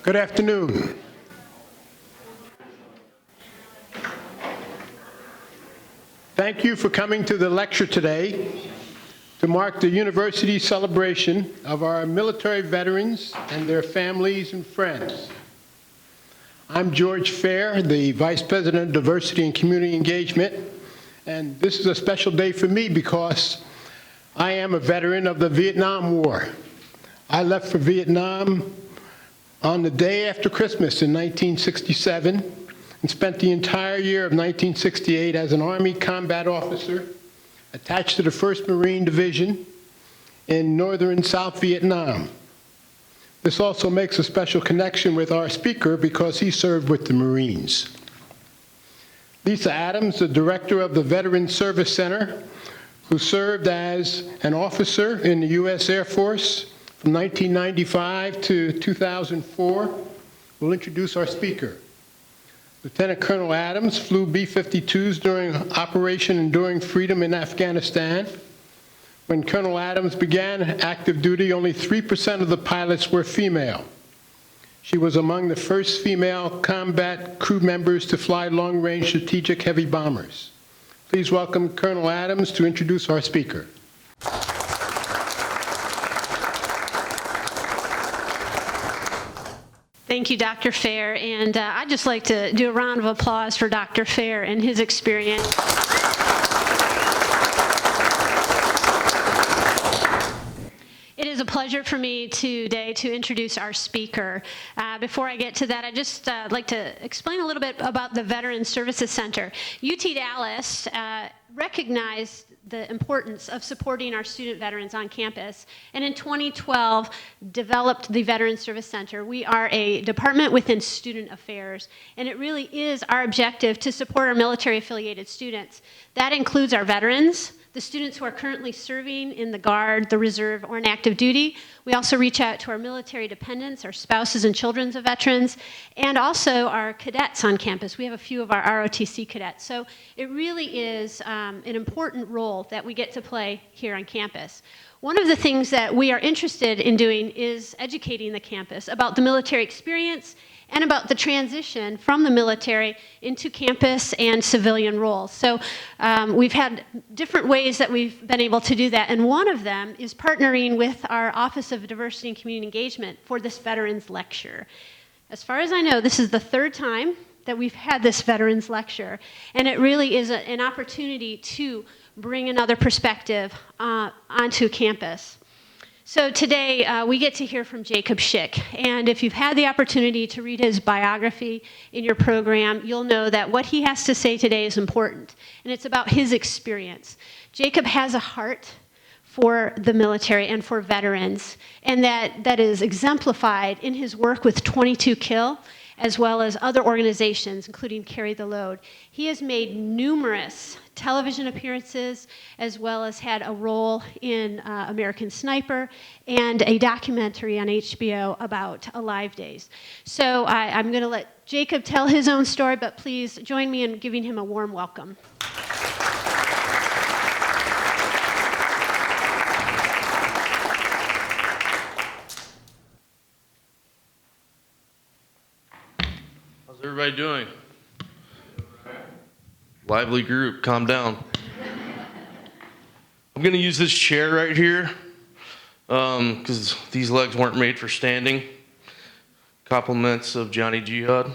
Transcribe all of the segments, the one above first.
Good afternoon. Thank you for coming to the lecture today to mark the university celebration of our military veterans and their families and friends. I'm George Fair, the Vice President of Diversity and Community Engagement, and this is a special day for me because I am a veteran of the Vietnam War. I left for Vietnam on the day after Christmas in 1967 and spent the entire year of 1968 as an Army combat officer attached to the 1st Marine Division in northern South Vietnam. This also makes a special connection with our speaker because he served with the Marines. Lisa Adams, the director of the Veterans Service Center, who served as an officer in the U.S. Air Force from 1995 to 2004, will introduce our speaker. Lieutenant Colonel Adams flew B-52s during Operation Enduring Freedom in Afghanistan. When Colonel Adams began active duty, only 3% of the pilots were female. She was among the first female combat crew members to fly long-range strategic heavy bombers. Please welcome Colonel Adams to introduce our speaker. Thank you, Dr. Fair, and I'd just like to do a round of applause for Dr. Fair and his experience. It is a pleasure for me today to introduce our speaker. Before I get to that, I'd just like to explain a little bit about the Veterans Services Center. UT Dallas recognized the importance of supporting our student veterans on campus, and in 2012 developed the Veterans Service Center. We are a department within Student Affairs, and it really is our objective to support our military-affiliated students. That includes our veterans, the students who are currently serving in the Guard, the Reserve, or in active duty. We also reach out to our military dependents, our spouses and children of veterans, and also our cadets on campus. We have a few of our ROTC cadets. So it really is an important role that we get to play here on campus. One of the things that we are interested in doing is educating the campus about the military experience and about the transition from the military into campus and civilian roles. So we've had different ways that we've been able to do that, and one of them is partnering with our Office of Diversity and Community Engagement for this Veterans Lecture. As far as I know, this is the 3rd time that we've had this Veterans Lecture, and it really is an opportunity to bring another perspective onto campus. So today, we get to hear from Jacob Schick, and if you've had the opportunity to read his biography in your program, you'll know that what he has to say today is important, and it's about his experience. Jacob has a heart for the military and for veterans, and that is exemplified in his work with 22 Kill, as well as other organizations, including Carry the Load. He has made numerous television appearances, as well as had a role in American Sniper and a documentary on HBO about Alive Days. So I'm going to let Jacob tell his own story, but please join me in giving him a warm welcome. How's everybody doing? Lively group, calm down. I'm gonna use this chair right here because these legs weren't made for standing. Compliments of Johnny Jihad.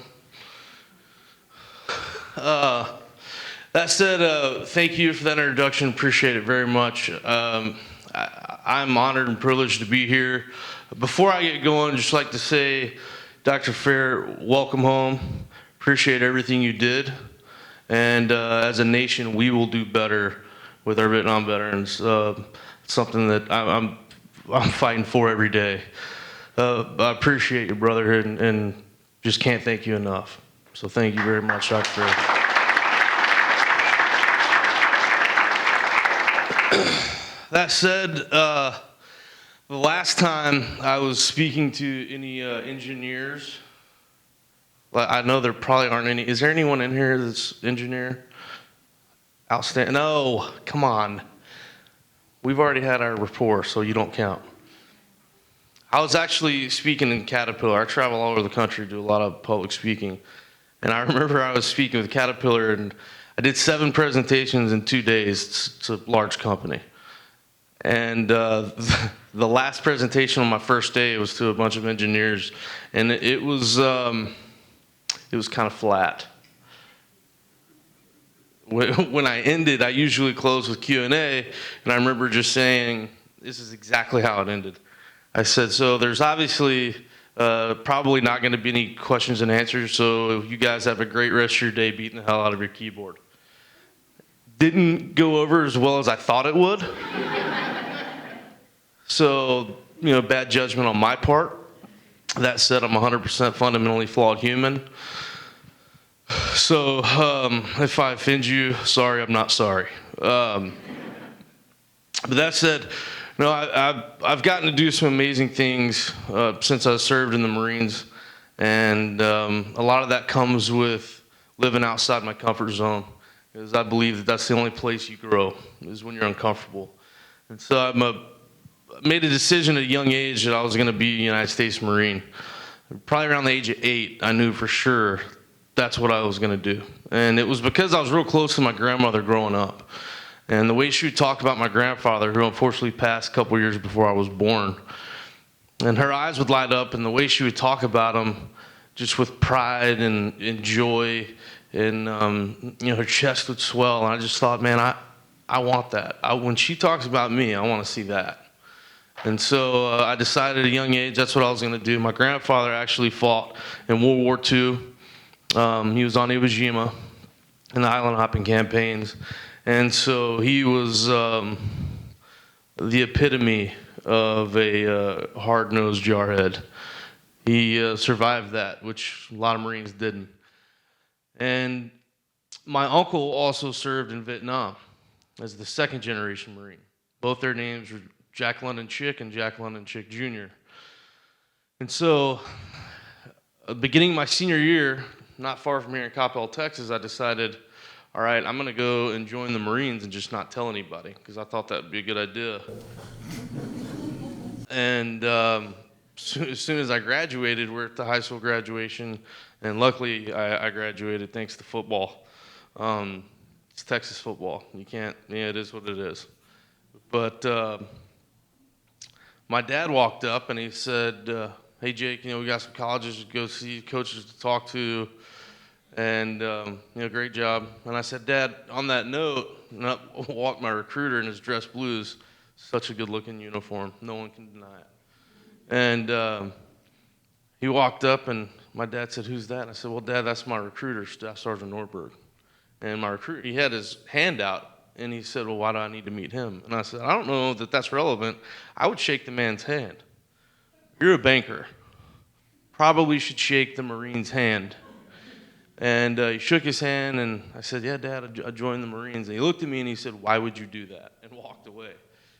That said, thank you for that introduction, appreciate it very much. I'm honored and privileged to be here. Before I get going, I'd just like to say, Dr. Fair, welcome home. Appreciate everything you did. And as a nation, we will do better with our Vietnam veterans. Something that I'm fighting for every day. I appreciate you, brother, and just can't thank you enough. So thank you very much, Dr. Fair. That said, the last time I was speaking to any engineers, I know there probably aren't any. Is there anyone in here that's engineer? Outstanding. No, come on. We've already had our rapport, so you don't count. I was actually speaking in Caterpillar. I travel all over the country, do a lot of public speaking. And I remember I was speaking with Caterpillar, and I did 7 presentations in 2 days. It's a large company. And the last presentation on my first day was to a bunch of engineers, and it was kind of flat. When I ended, I usually close with Q&A, and I remember just saying, this is exactly how it ended. I said, so there's obviously probably not going to be any questions and answers, so you guys have a great rest of your day beating the hell out of your keyboard. Didn't go over as well as I thought it would. So, bad judgment on my part. That said, I'm 100% fundamentally flawed human. So, if I offend you, sorry, I'm not sorry. But that said, I've gotten to do some amazing things since I served in the Marines, and a lot of that comes with living outside my comfort zone, because I believe that that's the only place you grow, is when you're uncomfortable. And so I made a decision at a young age that I was going to be a United States Marine. Probably around the age of 8, I knew for sure that's what I was going to do. And it was because I was real close to my grandmother growing up. And the way she would talk about my grandfather, who unfortunately passed a couple years before I was born, and her eyes would light up, and the way she would talk about him just with pride and joy, and her chest would swell. And I just thought, man, I want that. When she talks about me, I want to see that. And so I decided at a young age that's what I was going to do. My grandfather actually fought in World War II. He was on Iwo Jima in the island hopping campaigns. And so he was the epitome of a hard-nosed jarhead. He survived that, which a lot of Marines didn't. And my uncle also served in Vietnam as the second-generation Marine. Both their names were Jack London Schick and Jack London Schick Jr. And so, beginning my senior year, not far from here in Coppell, Texas, I decided, all right, I'm going to go and join the Marines and just not tell anybody, because I thought that would be a good idea. And as soon as I graduated, we're at the high school graduation, and luckily I graduated thanks to football. It's Texas football. You can't, it is what it is. But my dad walked up and he said, hey, Jake, we got some colleges to go see, coaches to talk to, and, great job. And I said, Dad, on that note, and I walked my recruiter in his dress blues, such a good-looking uniform. No one can deny it. And he walked up, and my dad said, who's that? And I said, well, Dad, that's my recruiter, Staff Sergeant Norberg. And my recruiter, he had his hand out, and he said, well, why do I need to meet him? And I said, I don't know that that's relevant. I would shake the man's hand. You're a banker. Probably should shake the Marine's hand. And he shook his hand, and I said, yeah, Dad, I joined the Marines. And he looked at me, and he said, why would you do that? And walked away.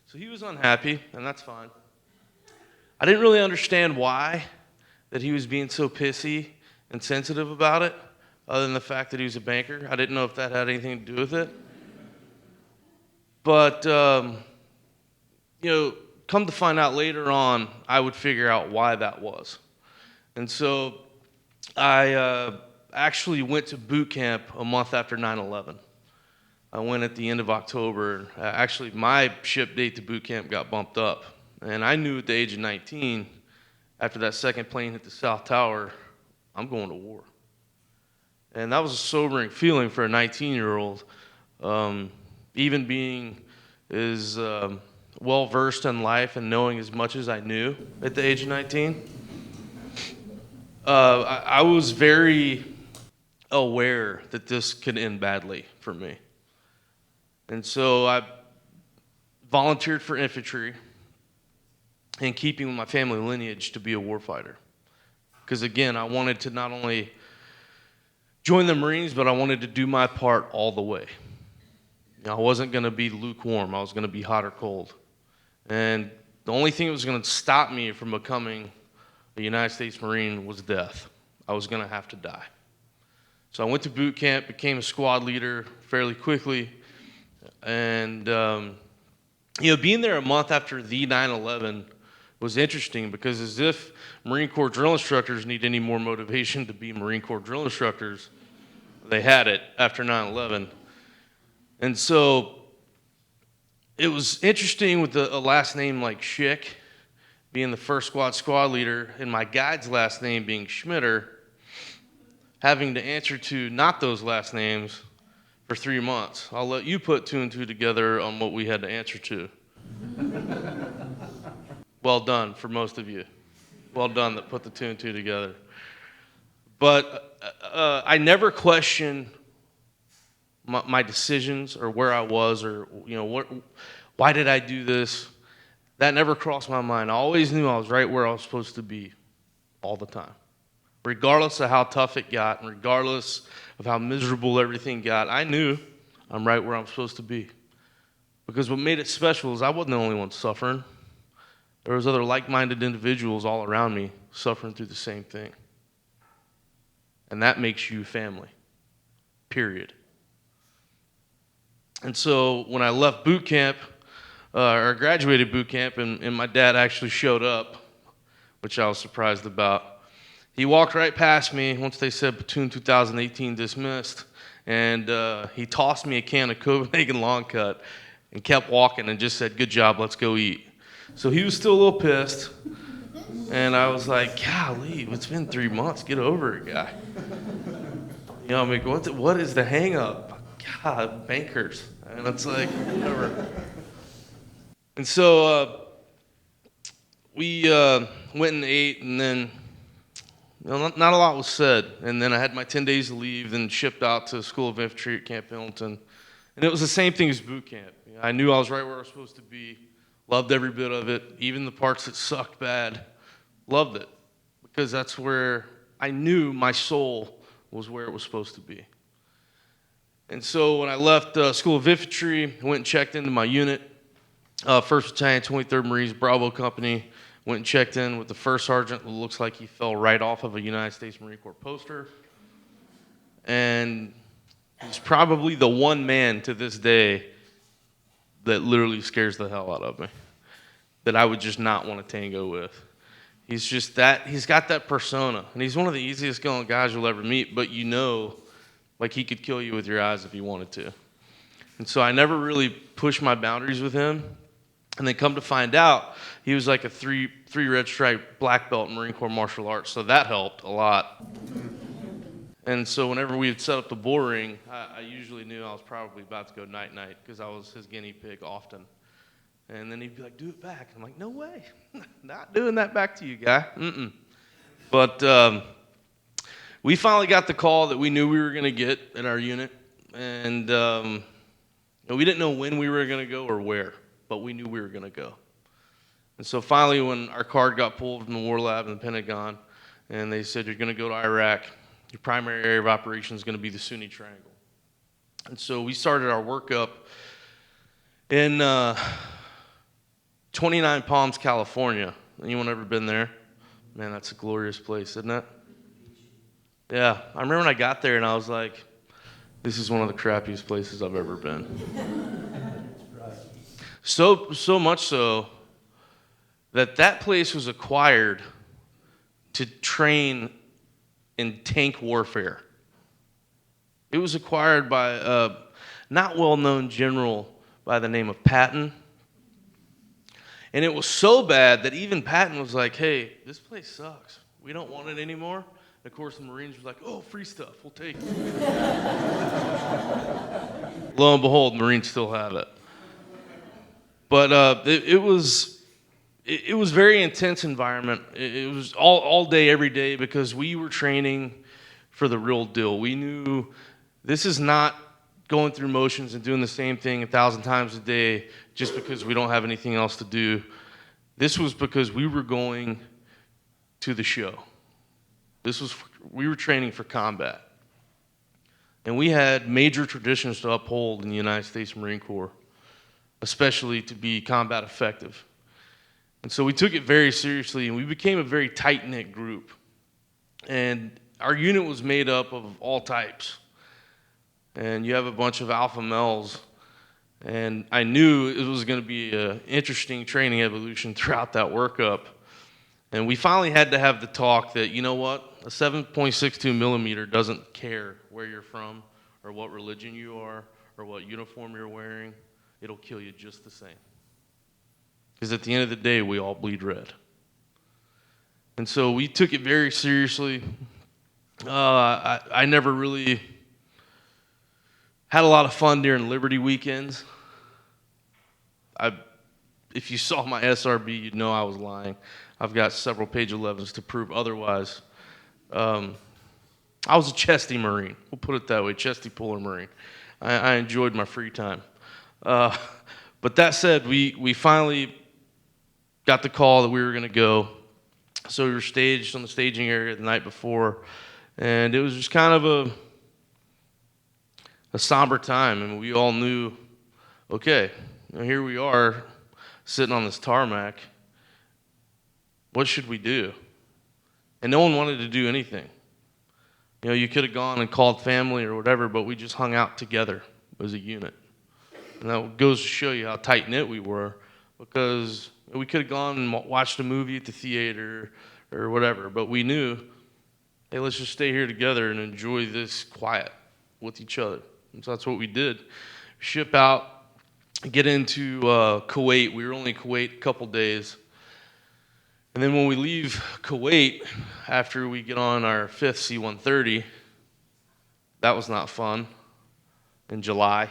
So he was unhappy, and that's fine. I didn't really understand why that he was being so pissy and sensitive about it, other than the fact that he was a banker. I didn't know if that had anything to do with it. But, come to find out later on, I would figure out why that was. And so I actually went to boot camp a month after 9/11. I went at the end of October. Actually, my ship date to boot camp got bumped up. And I knew at the age of 19, after that second plane hit the South Tower, I'm going to war. And that was a sobering feeling for a 19-year-old. Even being as well-versed in life and knowing as much as I knew at the age of 19, I was very aware that this could end badly for me. And so I volunteered for infantry in keeping with my family lineage to be a warfighter. Because again, I wanted to not only join the Marines, but I wanted to do my part all the way. I wasn't going to be lukewarm. I was going to be hot or cold. And the only thing that was going to stop me from becoming a United States Marine was death. I was going to have to die. So I went to boot camp, became a squad leader fairly quickly. And, being there a month after the 9/11 was interesting because as if Marine Corps drill instructors need any more motivation to be Marine Corps drill instructors, they had it after 9/11. And so it was interesting with a last name like Schick being the first squad leader and my guide's last name being Schmitter, having to answer to not those last names for 3 months. I'll let you put 2 and 2 together on what we had to answer to. Well done for most of you. Well done that put the 2 and 2 together. But I never questioned my decisions or where I was or, why did I do this? That never crossed my mind. I always knew I was right where I was supposed to be all the time. Regardless of how tough it got and regardless of how miserable everything got, I knew I'm right where I'm supposed to be. Because what made it special is I wasn't the only one suffering. There was other like-minded individuals all around me suffering through the same thing. And that makes you family, period. And so when I left boot camp, or graduated boot camp, and my dad actually showed up, which I was surprised about, he walked right past me once they said platoon 2018 dismissed, and he tossed me a can of Copenhagen Long Cut and kept walking and just said, "Good job, let's go eat." So he was still a little pissed, and I was like, "Golly, it's been 3 months. Get over it, guy." I'm like, what is the hang up? God, bankers. And it's like, whatever. And so we went and ate, and then not a lot was said. And then I had my 10 days to leave, then shipped out to School of Infantry at Camp Pendleton. And it was the same thing as boot camp. I knew I was right where I was supposed to be, loved every bit of it, even the parts that sucked bad, loved it. Because that's where I knew my soul was where it was supposed to be. And so when I left School of Infantry, I went and checked into my unit, 1st Battalion, 23rd Marines, Bravo Company, went and checked in with the first sergeant who looks like he fell right off of a United States Marine Corps poster. And he's probably the one man to this day that literally scares the hell out of me, that I would just not want to tango with. He's just that, he's got that persona, and he's one of the easiest going guys you'll ever meet, but like he could kill you with your eyes if he wanted to. And so I never really pushed my boundaries with him, and then come to find out, he was like a three red stripe black belt in Marine Corps martial arts, so that helped a lot. And so whenever we would set up the bull ring, I usually knew I was probably about to go night-night, because I was his guinea pig often. And then he'd be like, "Do it back." I'm like, "No way. Not doing that back to you, guy." But we finally got the call that we knew we were going to get in our unit. And we didn't know when we were going to go or where, but we knew we were going to go. And so finally, when our card got pulled from the War Lab in the Pentagon, and they said, "You're going to go to Iraq. Your primary area of operation is going to be the Sunni Triangle." And so we started our workup in 29 Palms, California. Anyone ever been there? Man, that's a glorious place, isn't it? Yeah, I remember when I got there and I was like, this is one of the crappiest places I've ever been. So much so that place was acquired to train in tank warfare. It was acquired by a not well-known general by the name of Patton. And it was so bad that even Patton was like, "Hey, this place sucks. We don't want it anymore." And of course, the Marines were like, "Oh, free stuff. We'll take it." Lo and behold, Marines still have it. But it was very intense environment. It was all day, every day, because we were training for the real deal. We knew this is not going through motions and doing the same thing 1,000 times a day just because we don't have anything else to do. This was because we were going to the show. We were training for combat. And we had major traditions to uphold in the United States Marine Corps, especially to be combat effective. And so we took it very seriously, and we became a very tight-knit group. And our unit was made up of all types. And you have a bunch of alpha males And I knew it was going to be an interesting training evolution throughout that workup. And we finally had to have the talk that, you know what, a 7.62 millimeter doesn't care where you're from or what religion you are or what uniform you're wearing. It'll kill you just the same. Because at the end of the day, we all bleed red. And so we took it very seriously. I never really had a lot of fun during Liberty weekends. If you saw my SRB, you'd know I was lying. I've got several page 11s to prove otherwise. I was a chesty Marine. We'll put it that way, chesty puller Marine. I enjoyed my free time. But that said, we finally got the call that we were going to go. So we were staged on the staging area the night before, and it was just kind of a somber time. And we all knew, okay, here we are sitting on this tarmac. What should we do? And no one wanted to do anything. You know, you could have gone and called family or whatever, but we just hung out together as a unit. And that goes to show you how tight-knit we were, because we could have gone and watched a movie at the theater or whatever, but we knew, hey, let's just stay here together and enjoy this quiet with each other. And so that's what we did. Ship out, get into Kuwait. We were only in Kuwait a couple days. And then when we leave Kuwait, after we get on our 5th C-130, that was not fun, in July.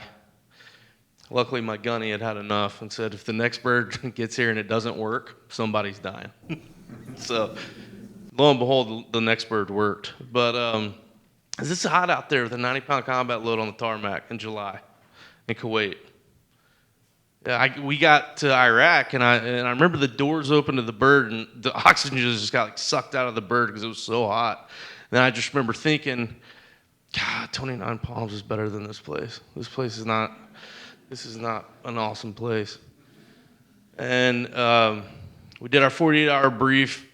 Luckily, my gunny had had enough and said, if the next bird gets here and it doesn't work, somebody's dying. So, lo and behold, the next bird worked. But it's hot out there with a 90-pound combat load on the tarmac in July in Kuwait. Yeah, we got to Iraq, and I remember the doors opened to the bird, and the oxygen just got like sucked out of the bird because it was so hot. And then I just remember thinking, God, 29 Palms is better than this place. This is not an awesome place. And we did our 48-hour brief,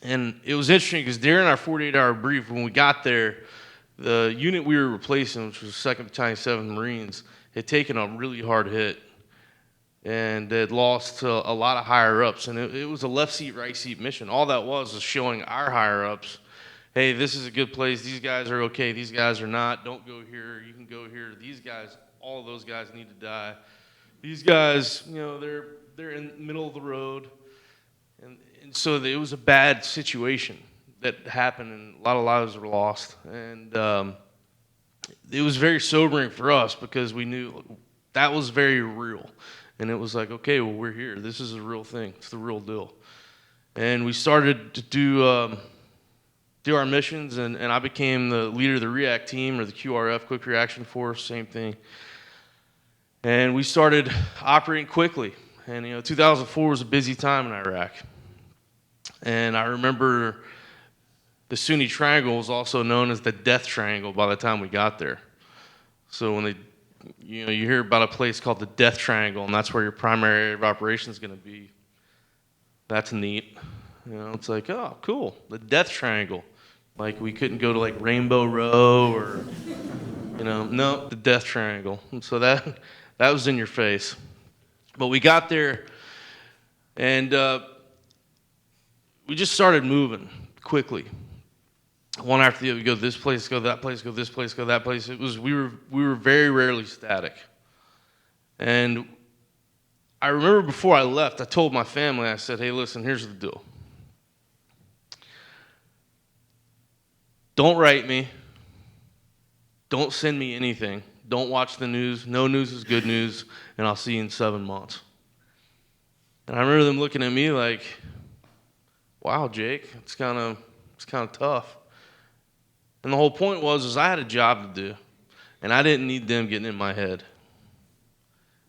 and it was interesting because during our 48-hour brief, when we got there, the unit we were replacing, which was 2nd Battalion 7 Marines, had taken a really hard hit, and they had lost to a lot of higher-ups, and it was a left seat, right seat mission. All that was showing our higher-ups, hey, this is a good place, these guys are okay, these guys are not, don't go here, you can go here, these guys, all of those guys need to die. These guys, you know, they're in the middle of the road, and so it was a bad situation that happened, and a lot of lives were lost, and it was very sobering for us because we knew that was very real. And it was like, okay, well, we're here. This is a real thing. It's the real deal. And we started to do our missions, and I became the leader of the REACT team, or the QRF, Quick Reaction Force, same thing. And we started operating quickly. And, 2004 was a busy time in Iraq. And I remember the Sunni Triangle was also known as the Death Triangle by the time we got there. So when you hear about a place called the Death Triangle, and that's where your primary area of operation is going to be. That's neat. It's like, oh, cool, the Death Triangle. Like, we couldn't go to, like, Rainbow Row or, no, the Death Triangle. And so that was in your face. But we got there, and we just started moving quickly. One after the other, we go this place, go that place, go this place, go that place. We were very rarely static. And I remember before I left, I told my family, I said, hey, listen, here's the deal. Don't write me. Don't send me anything. Don't watch the news. No news is good news, and I'll see you in 7 months. And I remember them looking at me like, wow, Jake, it's kind of tough. And the whole point was I had a job to do, and I didn't need them getting in my head.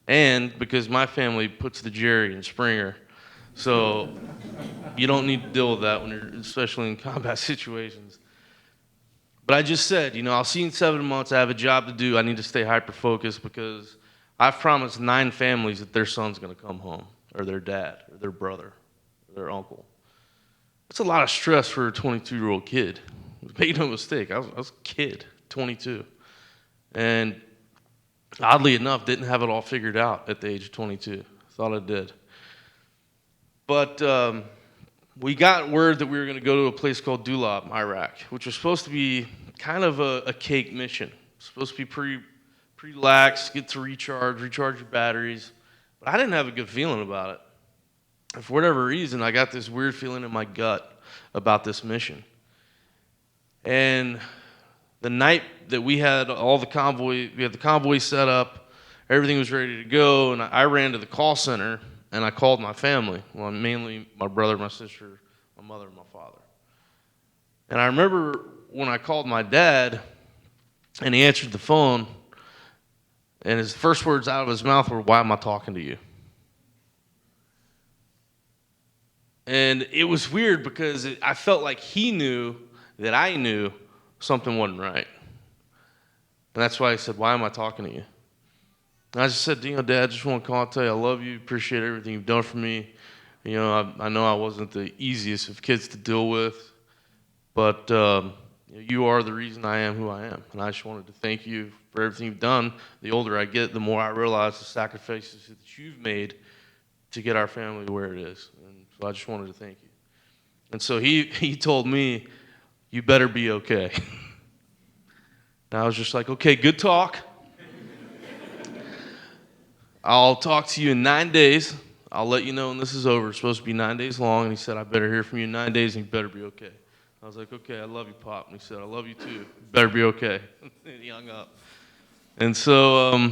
And because my family puts the Jerry in Springer, so you don't need to deal with that when you're, especially in combat situations. But I just said, I'll see you in 7 months. I have a job to do. I need to stay hyper-focused because I've promised 9 families that their son's going to come home, or their dad, or their brother, or their uncle. That's a lot of stress for a 22-year-old kid. Make no mistake, I was a kid, 22. And oddly enough, didn't have it all figured out at the age of 22. Thought I did. But we got word that we were going to go to a place called Dulab, Iraq, which was supposed to be kind of a cake mission. Supposed to be pretty lax, get to recharge your batteries. But I didn't have a good feeling about it. And for whatever reason, I got this weird feeling in my gut about this mission. And the night that we had the convoy set up, everything was ready to go, and I ran to the call center and I called my family. Well, mainly my brother, my sister, my mother, and my father. And I remember when I called my dad and he answered the phone, and his first words out of his mouth were, "Why am I talking to you?" And it was weird because I felt like he knew that I knew something wasn't right. And that's why he said, "Why am I talking to you?" And I just said, Dad, I just want to call and tell you I love you, appreciate everything you've done for me. I know I wasn't the easiest of kids to deal with, but you are the reason I am who I am. And I just wanted to thank you for everything you've done. The older I get, the more I realize the sacrifices that you've made to get our family where it is. And so I just wanted to thank you. And so he told me, "You better be okay." And I was just like, "Okay, good talk. I'll talk to you in 9 days. I'll let you know when this is over. It's supposed to be 9 days long." And he said, "I better hear from you in 9 days, and you better be okay." I was like, "Okay, I love you, Pop." And he said, "I love you too. You better be okay." And he hung up. And so,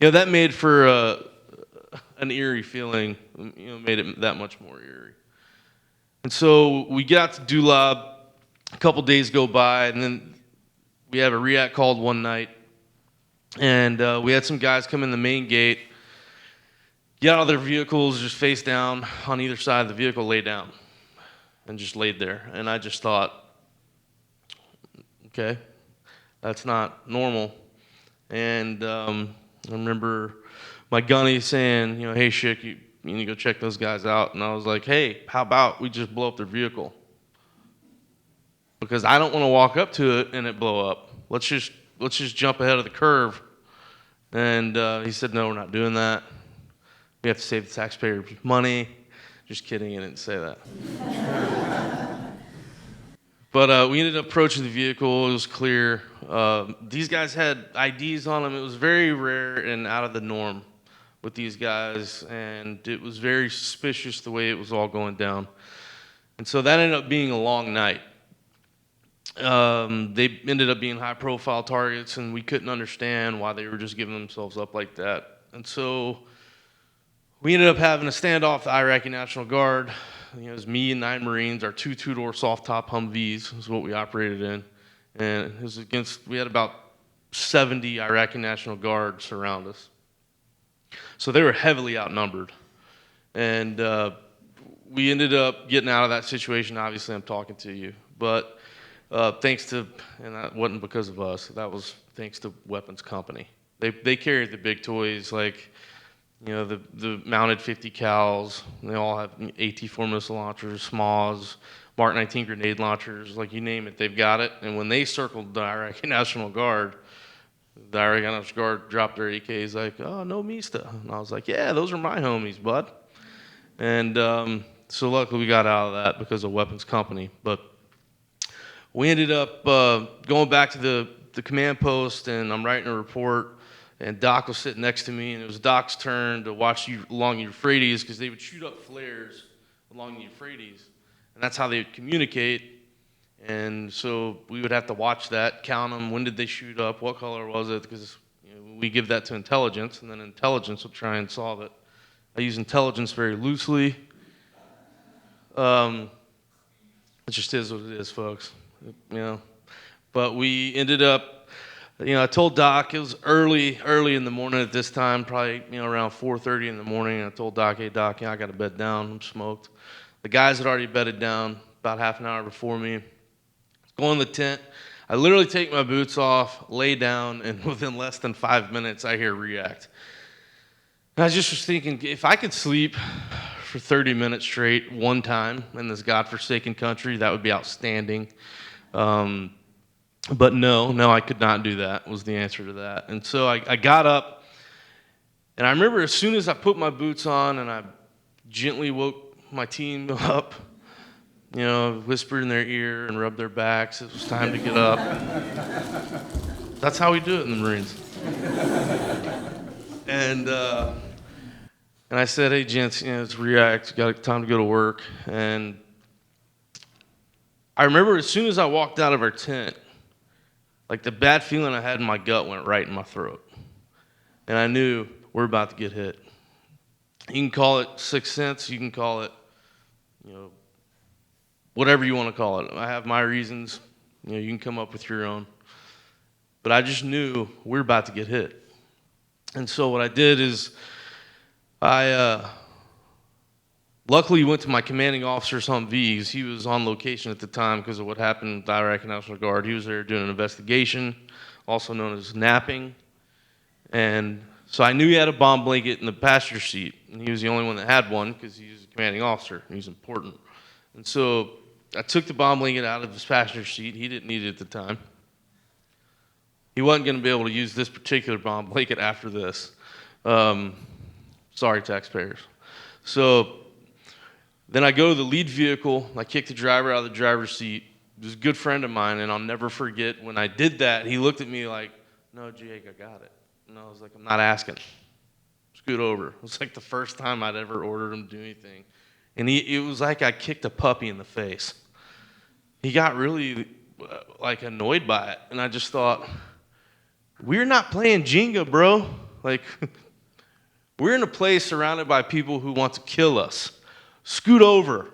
that made for an eerie feeling. Made it that much more eerie. And so we got to Dulab. A couple days go by, and then we have a REACT called one night. And we had some guys come in the main gate, get out of their vehicles, just face down on either side of the vehicle, lay down, and just laid there. And I just thought, okay, that's not normal. And I remember my gunny saying, "Hey, Schick, you need to go check those guys out." And I was like, "Hey, how about we just blow up their vehicle? Because I don't want to walk up to it and it blow up. Let's just jump ahead of the curve." And he said, "No, we're not doing that. We have to save the taxpayers money." Just kidding, I didn't say that. But we ended up approaching the vehicle. It was clear. These guys had IDs on them. It was very rare and out of the norm with these guys, and it was very suspicious the way it was all going down. And so that ended up being a long night. They ended up being high-profile targets, and we couldn't understand why they were just giving themselves up like that. And so we ended up having a standoff with the Iraqi National Guard. It was me and 9 Marines. Our 2 two-door soft-top Humvees is what we operated in. And it was we had about 70 Iraqi National Guard surround us. So they were heavily outnumbered. And we ended up getting out of that situation. Obviously, I'm talking to you. But and that wasn't because of us. That was thanks to Weapons Company. They carried the big toys like, the mounted 50 cals. They all have AT-4 missile launchers, SMAWs, Mark 19 grenade launchers, like you name it, they've got it. And when they circled the Iraqi National Guard, the Iraqi National Guard dropped their AKs like, "Oh, no Mista." And I was like, "Yeah, those are my homies, bud." And so luckily we got out of that because of Weapons Company. But we ended up going back to the command post, and I'm writing a report, and Doc was sitting next to me, and it was Doc's turn to watch you along the Euphrates, because they would shoot up flares along the Euphrates, and that's how they would communicate. And so we would have to watch that, count them, when did they shoot up, what color was it, because we give that to intelligence, and then intelligence will try and solve it. I use intelligence very loosely. It just is what it is, folks. But we ended up, I told Doc, it was early in the morning at this time, probably, around 4:30 in the morning. And I told Doc, "Hey, Doc, I got to bed down. I'm smoked." The guys had already bedded down about half an hour before me. Go in the tent. I literally take my boots off, lay down, and within less than 5 minutes, I hear REACT. And I just was thinking, if I could sleep for 30 minutes straight one time in this godforsaken country, that would be outstanding. But no, I could not do that, was the answer to that. And so I got up, and I remember as soon as I put my boots on and I gently woke my team up, whispered in their ear and rubbed their backs, it was time to get up. That's how we do it in the Marines. And I said, hey, gents, let's react. Got time to go to work. And I remember as soon as I walked out of our tent, like the bad feeling I had in my gut went right in my throat. And I knew we're about to get hit. You can call it sixth sense. You can call it, whatever you want to call it. I have my reasons. You can come up with your own. But I just knew we're about to get hit. And so what I did is I luckily went to my commanding officer's Humvees. He was on location at the time because of what happened with the Iraqi National Guard. He was there doing an investigation, also known as napping. And so I knew he had a bomb blanket in the passenger seat, and he was the only one that had one because he was a commanding officer. He was important. And so I took the bomb blanket out of his passenger seat. He didn't need it at the time. He wasn't going to be able to use this particular bomb blanket after this. Sorry, taxpayers. So then I go to the lead vehicle. I kick the driver out of the driver's seat. He was a good friend of mine, and I'll never forget when I did that, he looked at me like, no, Jake, I got it. And I was like, I'm not asking. Scoot over. It was like the first time I'd ever ordered him to do anything. And it was like I kicked a puppy in the face. He got really annoyed by it. And I just thought, we're not playing Jenga, bro. We're in a place surrounded by people who want to kill us. Scoot over.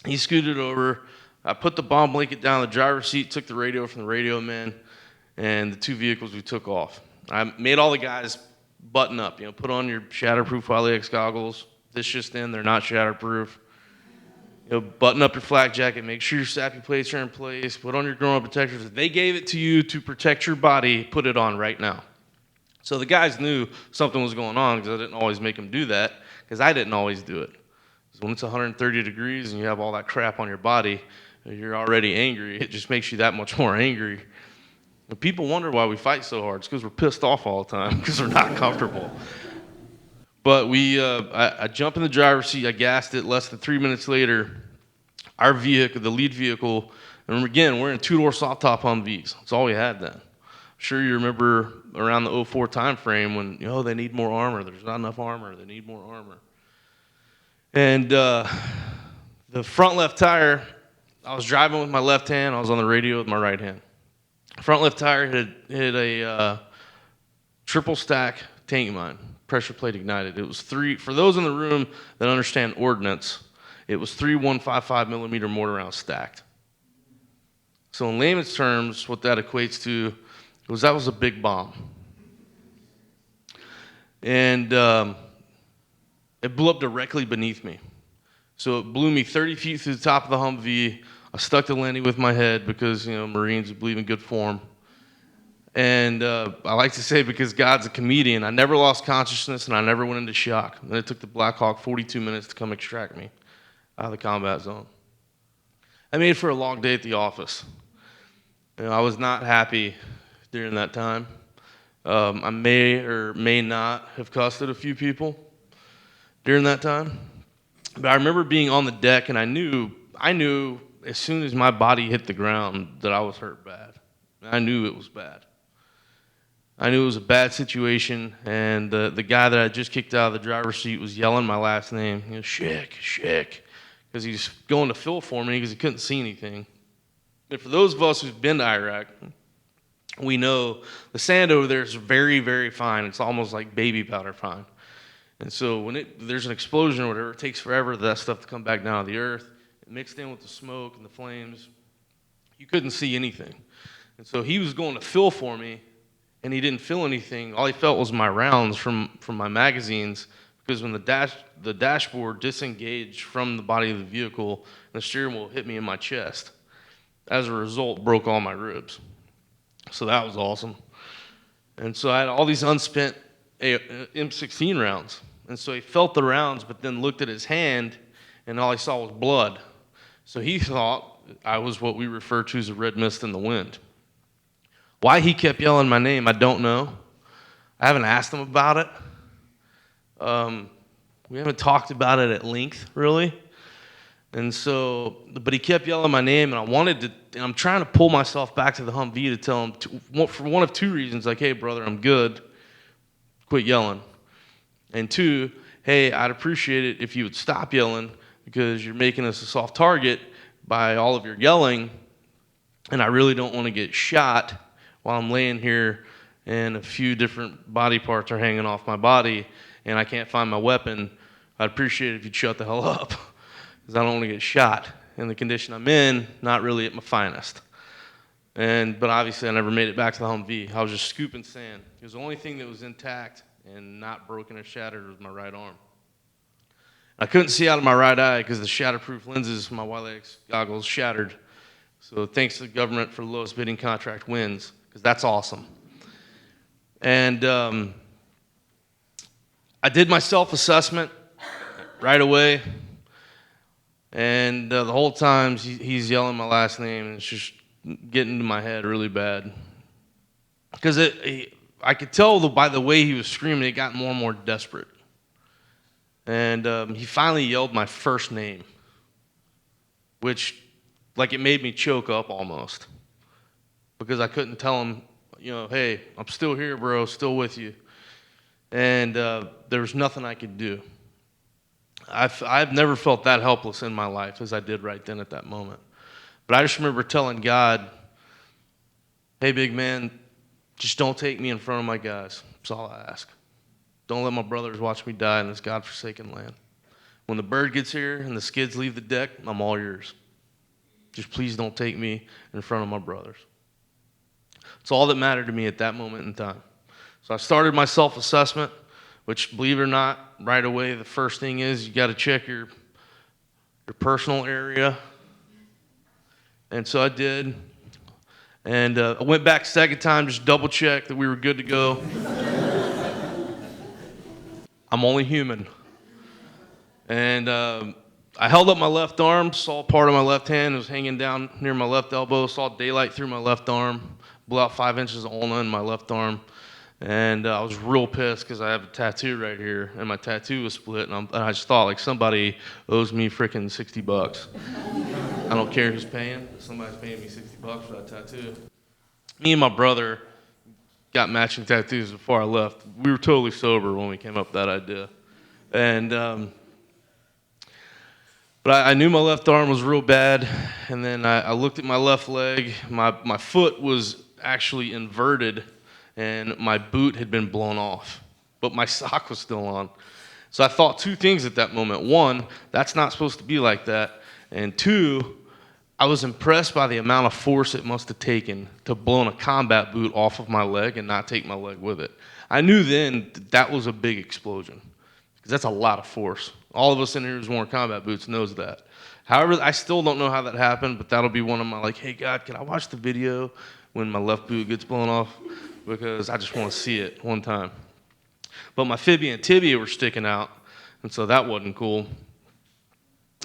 He scooted over. I put the bomb blanket down in the driver's seat, took the radio from the radio man, and the two vehicles we took off. I made all the guys button up, put on your shatterproof Wile-E goggles. This just in, they're not shatterproof. Button up your flak jacket, make sure your SAPI plates are in place, put on your groin protectors. If they gave it to you to protect your body, put it on right now. So the guys knew something was going on because I didn't always make them do that, because I didn't always do it. Because when it's 130 degrees and you have all that crap on your body, you're already angry. It just makes you that much more angry. And people wonder why we fight so hard. It's because we're pissed off all the time, because we're not comfortable. But I jump in the driver's seat, I gassed it. Less than 3 minutes later, our vehicle, the lead vehicle, and again, we're in two-door soft-top Humvees. That's all we had then. I'm sure you remember around the 04 time frame when, they need more armor. There's not enough armor. They need more armor. And the front left tire, I was driving with my left hand. I was on the radio with my right hand. Front left tire hit a triple stack tank mine. Pressure plate ignited. It was three, for those in the room that understand ordnance, it was 3 155 millimeter mortar rounds stacked. So in layman's terms, what that equates to was that was a big bomb. And it blew up directly beneath me. So it blew me 30 feet through the top of the Humvee. I stuck the landing with my head because, Marines believe in good form. And I like to say, because God's a comedian, I never lost consciousness and I never went into shock. And it took the Black Hawk 42 minutes to come extract me out of the combat zone. I made for a long day at the office. I was not happy during that time. I may or may not have cussed at a few people during that time. But I remember being on the deck, and I knew as soon as my body hit the ground that I was hurt bad. I knew it was bad. I knew it was a bad situation, and the guy that I just kicked out of the driver's seat was yelling my last name. Schick, because he's going to fill for me because he couldn't see anything. And for those of us who've been to Iraq, we know the sand over there is very, very fine. It's almost like baby powder fine. And so when there's an explosion or whatever, it takes forever for that stuff to come back down to the earth. It mixed in with the smoke and the flames. You couldn't see anything. And so he was going to fill for me, and he didn't feel anything. All he felt was my rounds from my magazines, because when the dashboard disengaged from the body of the vehicle, and the steering wheel hit me in my chest. As a result, broke all my ribs. So that was awesome. And so I had all these unspent M16 rounds. And so he felt the rounds, but then looked at his hand, and all he saw was blood. So he thought I was what we refer to as a red mist in the wind. Why he kept yelling my name, I don't know. I haven't asked him about it. We haven't talked about it at length, really. And so, but he kept yelling my name, and I wanted to, and I'm trying to pull myself back to the Humvee to tell him, for one of two reasons, like, hey, brother, I'm good. Quit yelling. And two, hey, I'd appreciate it if you would stop yelling because you're making us a soft target by all of your yelling, and I really don't want to get shot while I'm laying here and a few different body parts are hanging off my body and I can't find my weapon. I'd appreciate it if you'd shut the hell up because I don't want to get shot in the condition I'm in, not really at my finest. But obviously I never made it back to the Humvee. I was just scooping sand. It was the only thing that was intact and not broken or shattered was my right arm. I couldn't see out of my right eye because the shatterproof lenses from my Wilex goggles shattered. So thanks to the government for the lowest bidding contract wins, because that's awesome. And I did my self-assessment right away. And the whole time he's yelling my last name, and it's just getting into my head really bad. Because I could tell by the way he was screaming, it got more and more desperate. And he finally yelled my first name, which, like, it made me choke up almost. Because I couldn't tell him, hey, I'm still here, bro, still with you. And there was nothing I could do. I've never felt that helpless in my life as I did right then at that moment. But I just remember telling God, hey, big man, just don't take me in front of my guys. That's all I ask. Don't let my brothers watch me die in this godforsaken land. When the bird gets here and the skids leave the deck, I'm all yours. Just please don't take me in front of my brothers. It's all that mattered to me at that moment in time. So I started my self-assessment, which, believe it or not, right away, the first thing is you got to check your personal area. And so I did. And I went back second time, just double check that we were good to go. I'm only human. And I held up my left arm, saw part of my left hand. It was hanging down near my left elbow, saw daylight through my left arm, blew out 5 inches of ulna in my left arm. And I was real pissed because I have a tattoo right here, and my tattoo was split. And I just thought, like, somebody owes me freaking $60. I don't care who's paying. Somebody's paying me $60 for that tattoo. Me and my brother got matching tattoos before I left. We were totally sober when we came up with that idea. And but I knew my left arm was real bad, and then I looked at my left leg. My foot was actually inverted, and my boot had been blown off, but my sock was still on. So I thought two things at that moment. One, that's not supposed to be like that. And two, I was impressed by the amount of force it must have taken to blow a combat boot off of my leg and not take my leg with it. I knew then that was a big explosion, because that's a lot of force. All of us in here who's worn combat boots knows that. However, I still don't know how that happened, but that'll be one of my, like, hey, God, can I watch the video when my left boot gets blown off? Because I just want to see it one time. But my fibia and tibia were sticking out, and so that wasn't cool.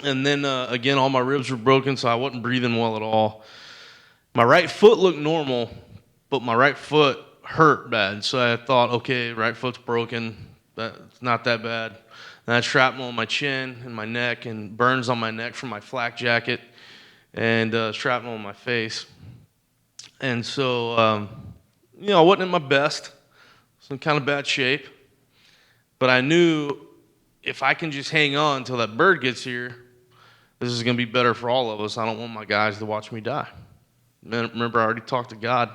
And then, again, all my ribs were broken, so I wasn't breathing well at all. My right foot looked normal, but my right foot hurt bad. So I thought, okay, right foot's broken. That's not that bad. And I had shrapnel on my chin and my neck and burns on my neck from my flak jacket and shrapnel on my face. And so, I wasn't in my best. I was in kind of bad shape. But I knew if I can just hang on until that bird gets here, this is going to be better for all of us. I don't want my guys to watch me die. Remember, I already talked to God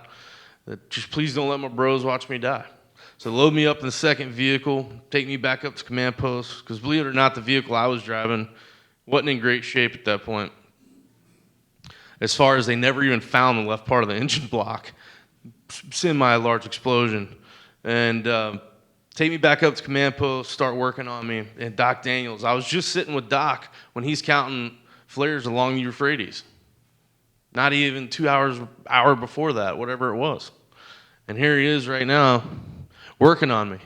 that just please don't let my bros watch me die. So load me up in the second vehicle, take me back up to command post, because believe it or not, the vehicle I was driving wasn't in great shape at that point. As far as they never even found the left part of the engine block. Semi-large explosion. And take me back up to command post, start working on me. And Doc Daniels, I was just sitting with Doc when he's counting flares along the Euphrates. Not even 2 hours, hour before that, whatever it was. And here he is right now, working on me.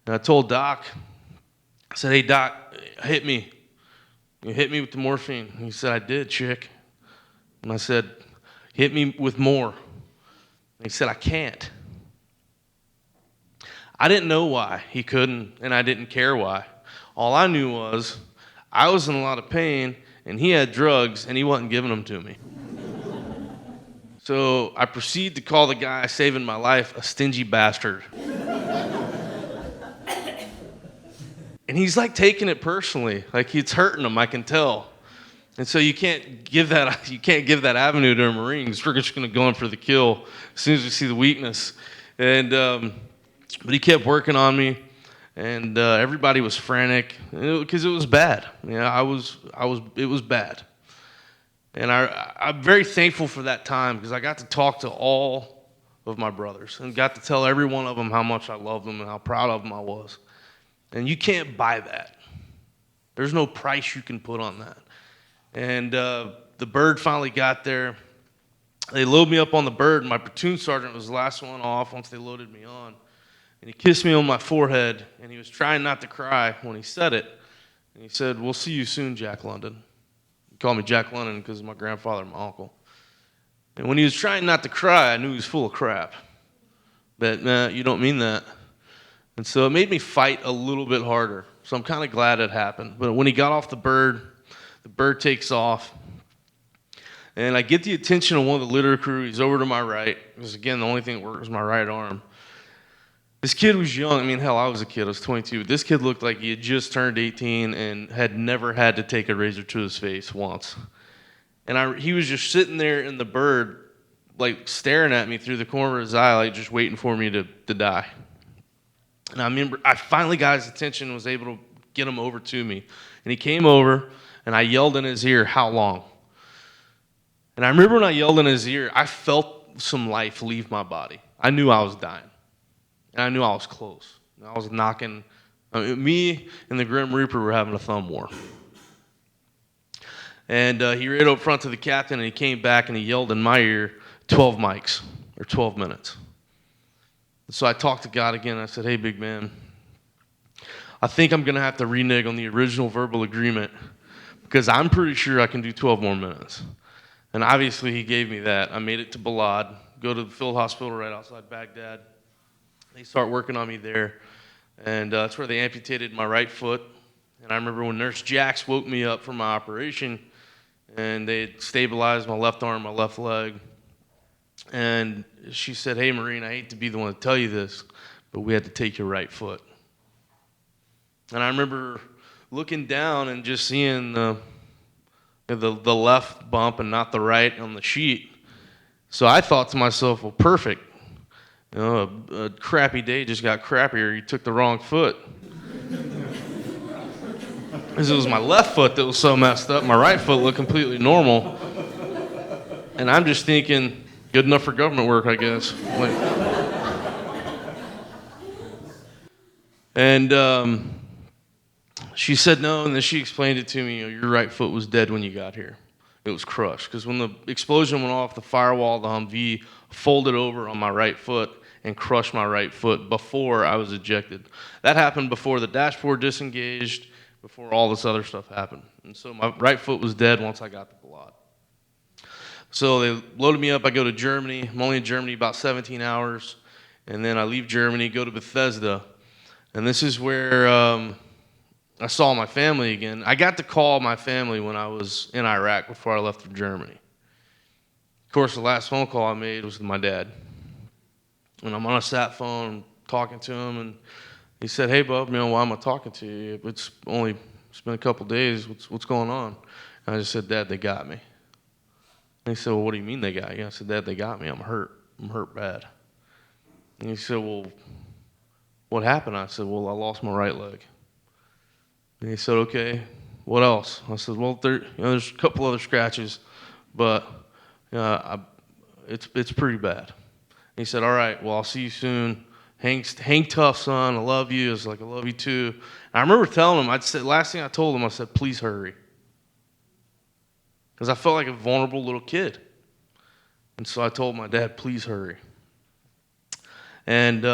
And I told Doc, I said, hey, Doc, hit me. You hit me with the morphine. And he said, I did, Chick. And I said, hit me with more. He said, I can't. I didn't know why he couldn't, and I didn't care why. All I knew was I was in a lot of pain, and he had drugs, and he wasn't giving them to me. So I proceed to call the guy saving my life a stingy bastard. And he's like taking it personally, like it's hurting him, I can tell. And so you can't give that avenue to a Marine, because we're just going to go in for the kill as soon as we see the weakness. And but he kept working on me, and everybody was frantic because it was bad. It was bad. And I'm very thankful for that time, because I got to talk to all of my brothers and got to tell every one of them how much I loved them and how proud of them I was. And you can't buy that. There's no price you can put on that. And the bird finally got there. They loaded me up on the bird, and my platoon sergeant was the last one off once they loaded me on. And he kissed me on my forehead, and he was trying not to cry when he said it. And he said, "We'll see you soon, Jack London." He called me Jack London because of my grandfather and my uncle. And when he was trying not to cry, I knew he was full of crap. But, nah, you don't mean that. And so it made me fight a little bit harder. So I'm kind of glad it happened. But when he got off the bird takes off. And I get the attention of one of the litter crew. He's over to my right. Because, again, the only thing that worked was my right arm. This kid was young. I mean, hell, I was a kid. I was 22. But this kid looked like he had just turned 18 and had never had to take a razor to his face once. And he was just sitting there in the bird, like staring at me through the corner of his eye, like just waiting for me to die. And I remember I finally got his attention and was able to get him over to me. And he came over, and I yelled in his ear, "How long?" And I remember when I yelled in his ear, I felt some life leave my body. I knew I was dying. And I knew I was close. I was knocking. Me and the Grim Reaper were having a thumb war. And he ran up front to the captain, and he came back, and he yelled in my ear, 12 mics, or 12 minutes. So I talked to God again. I said, "Hey, big man, I think I'm going to have to renege on the original verbal agreement, because I'm pretty sure I can do 12 more minutes." And obviously he gave me that. I made it to Balad, go to the field hospital right outside Baghdad. They start working on me there. And that's where they amputated my right foot. And I remember when Nurse Jax woke me up from my operation, and they stabilized my left arm, my left leg. And she said, "Hey, Marine, I hate to be the one to tell you this, but we had to take your right foot." And I remember looking down and just seeing the left bump and not the right on the sheet. So I thought to myself, well, perfect. You know, a crappy day just got crappier. You took the wrong foot. Because it was my left foot that was so messed up. My right foot looked completely normal. And I'm just thinking, good enough for government work, I guess. And she said no, and then she explained it to me. Your right foot was dead when you got here. It was crushed. Because when the explosion went off, the firewall, the Humvee folded over on my right foot and crushed my right foot before I was ejected. That happened before the dashboard disengaged, before all this other stuff happened. And so my right foot was dead once I got the Balad. So they loaded me up. I go to Germany. I'm only in Germany about 17 hours. And then I leave Germany, go to Bethesda. And this is where I saw my family again. I got to call my family when I was in Iraq before I left for Germany. Of course, the last phone call I made was with my dad. And I'm on a sat phone talking to him, and he said, "Hey, bub, why am I talking to you? It's been a couple days. What's going on?" And I just said, "Dad, they got me." And he said, "Well, what do you mean they got you?" I said, "Dad, they got me. I'm hurt. I'm hurt bad." And he said, "Well, what happened?" I said, "Well, I lost my right leg." And he said, "Okay, what else?" I said, "Well, there's a couple other scratches, but it's pretty bad." And he said, "All right, well, I'll see you soon. Hang tough, son. I love you." I was like, "I love you too." And I remember telling him, last thing I told him, I said, "Please hurry." Because I felt like a vulnerable little kid. And so I told my dad, "Please hurry." And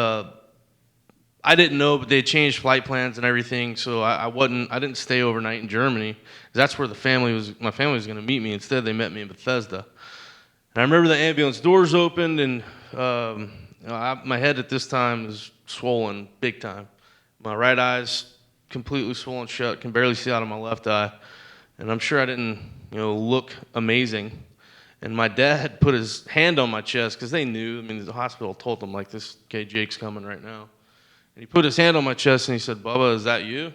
I didn't know, but they changed flight plans and everything, so I didn't stay overnight in Germany. That's where my family was going to meet me. Instead, they met me in Bethesda. And I remember the ambulance doors opened, and My head at this time is swollen big time. My right eye's completely swollen shut, can barely see out of my left eye. And I'm sure I didn't, look amazing. And my dad put his hand on my chest because they knew. I mean, the hospital told them, like, this kid Jake's coming right now. And he put his hand on my chest and he said, "Bubba, is that you?"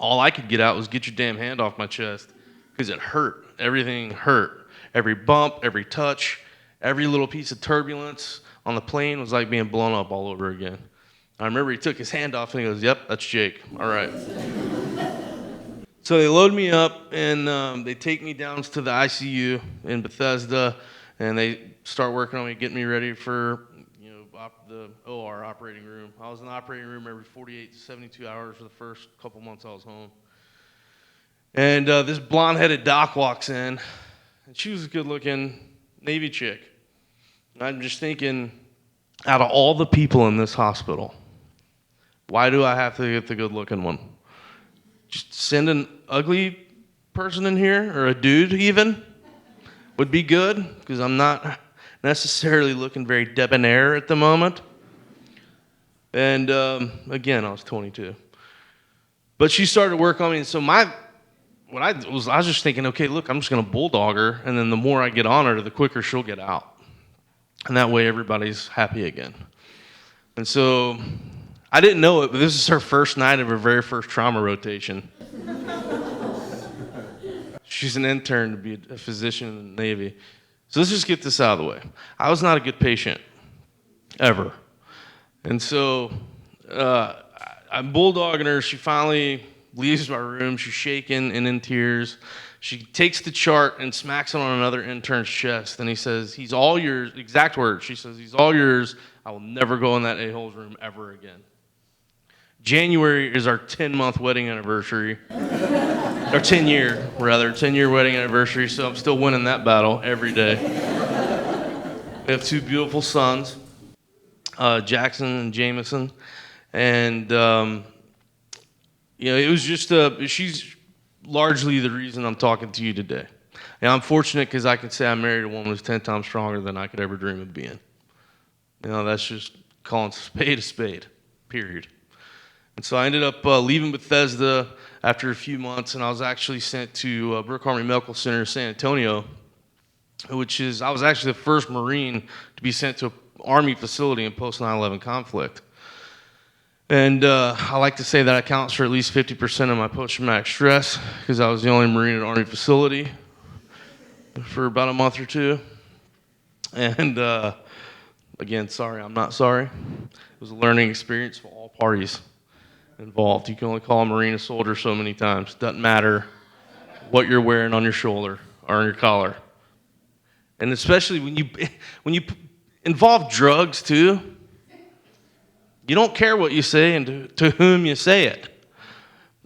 All I could get out was, "Get your damn hand off my chest," because it hurt. Everything hurt. Every bump, every touch, every little piece of turbulence on the plane was like being blown up all over again. I remember he took his hand off and he goes, "Yep, that's Jake. All right." So they load me up and they take me down to the ICU in Bethesda, and they start working on me, getting me ready for the OR, operating room. I was in the operating room every 48 to 72 hours for the first couple months I was home. And this blonde-headed doc walks in, and she was a good-looking Navy chick. And I'm just thinking, out of all the people in this hospital, why do I have to get the good-looking one? Just send an ugly person in here, or a dude even, would be good, because I'm not necessarily looking very debonair at the moment. And again, I was 22. But she started work on me, and so I was just thinking, okay, look, I'm just going to bulldog her, and then the more I get on her, the quicker she'll get out. And that way everybody's happy again. And so I didn't know it, but this is her first night of her very first trauma rotation. She's an intern to be a physician in the Navy. So let's just get this out of the way. I was not a good patient, ever. And so I'm bulldogging her. She finally leaves my room. She's shaking and in tears. She takes the chart and smacks it on another intern's chest. And he says, "He's all yours." Exact words. She says, "He's all yours. I will never go in that a-hole's room ever again." January is our 10-month wedding anniversary. Or 10-year wedding anniversary. So I'm still winning that battle every day. We have two beautiful sons, Jackson and Jameson. And, it was just, she's largely the reason I'm talking to you today. And I'm fortunate because I can say I married a woman who's 10 times stronger than I could ever dream of being. That's just calling a spade, period. And so I ended up leaving Bethesda after a few months, and I was actually sent to Brooke Army Medical Center in San Antonio, I was actually the first Marine to be sent to an Army facility in post 9/11 conflict. And I like to say that accounts for at least 50% of my post-traumatic stress, because I was the only Marine at an Army facility for about a month or two. And again, sorry, I'm not sorry. It was a learning experience for all parties involved. You can only call a Marine a soldier so many times. Doesn't matter what you're wearing on your shoulder or on your collar. And especially when you involve drugs too, you don't care what you say and to whom you say it.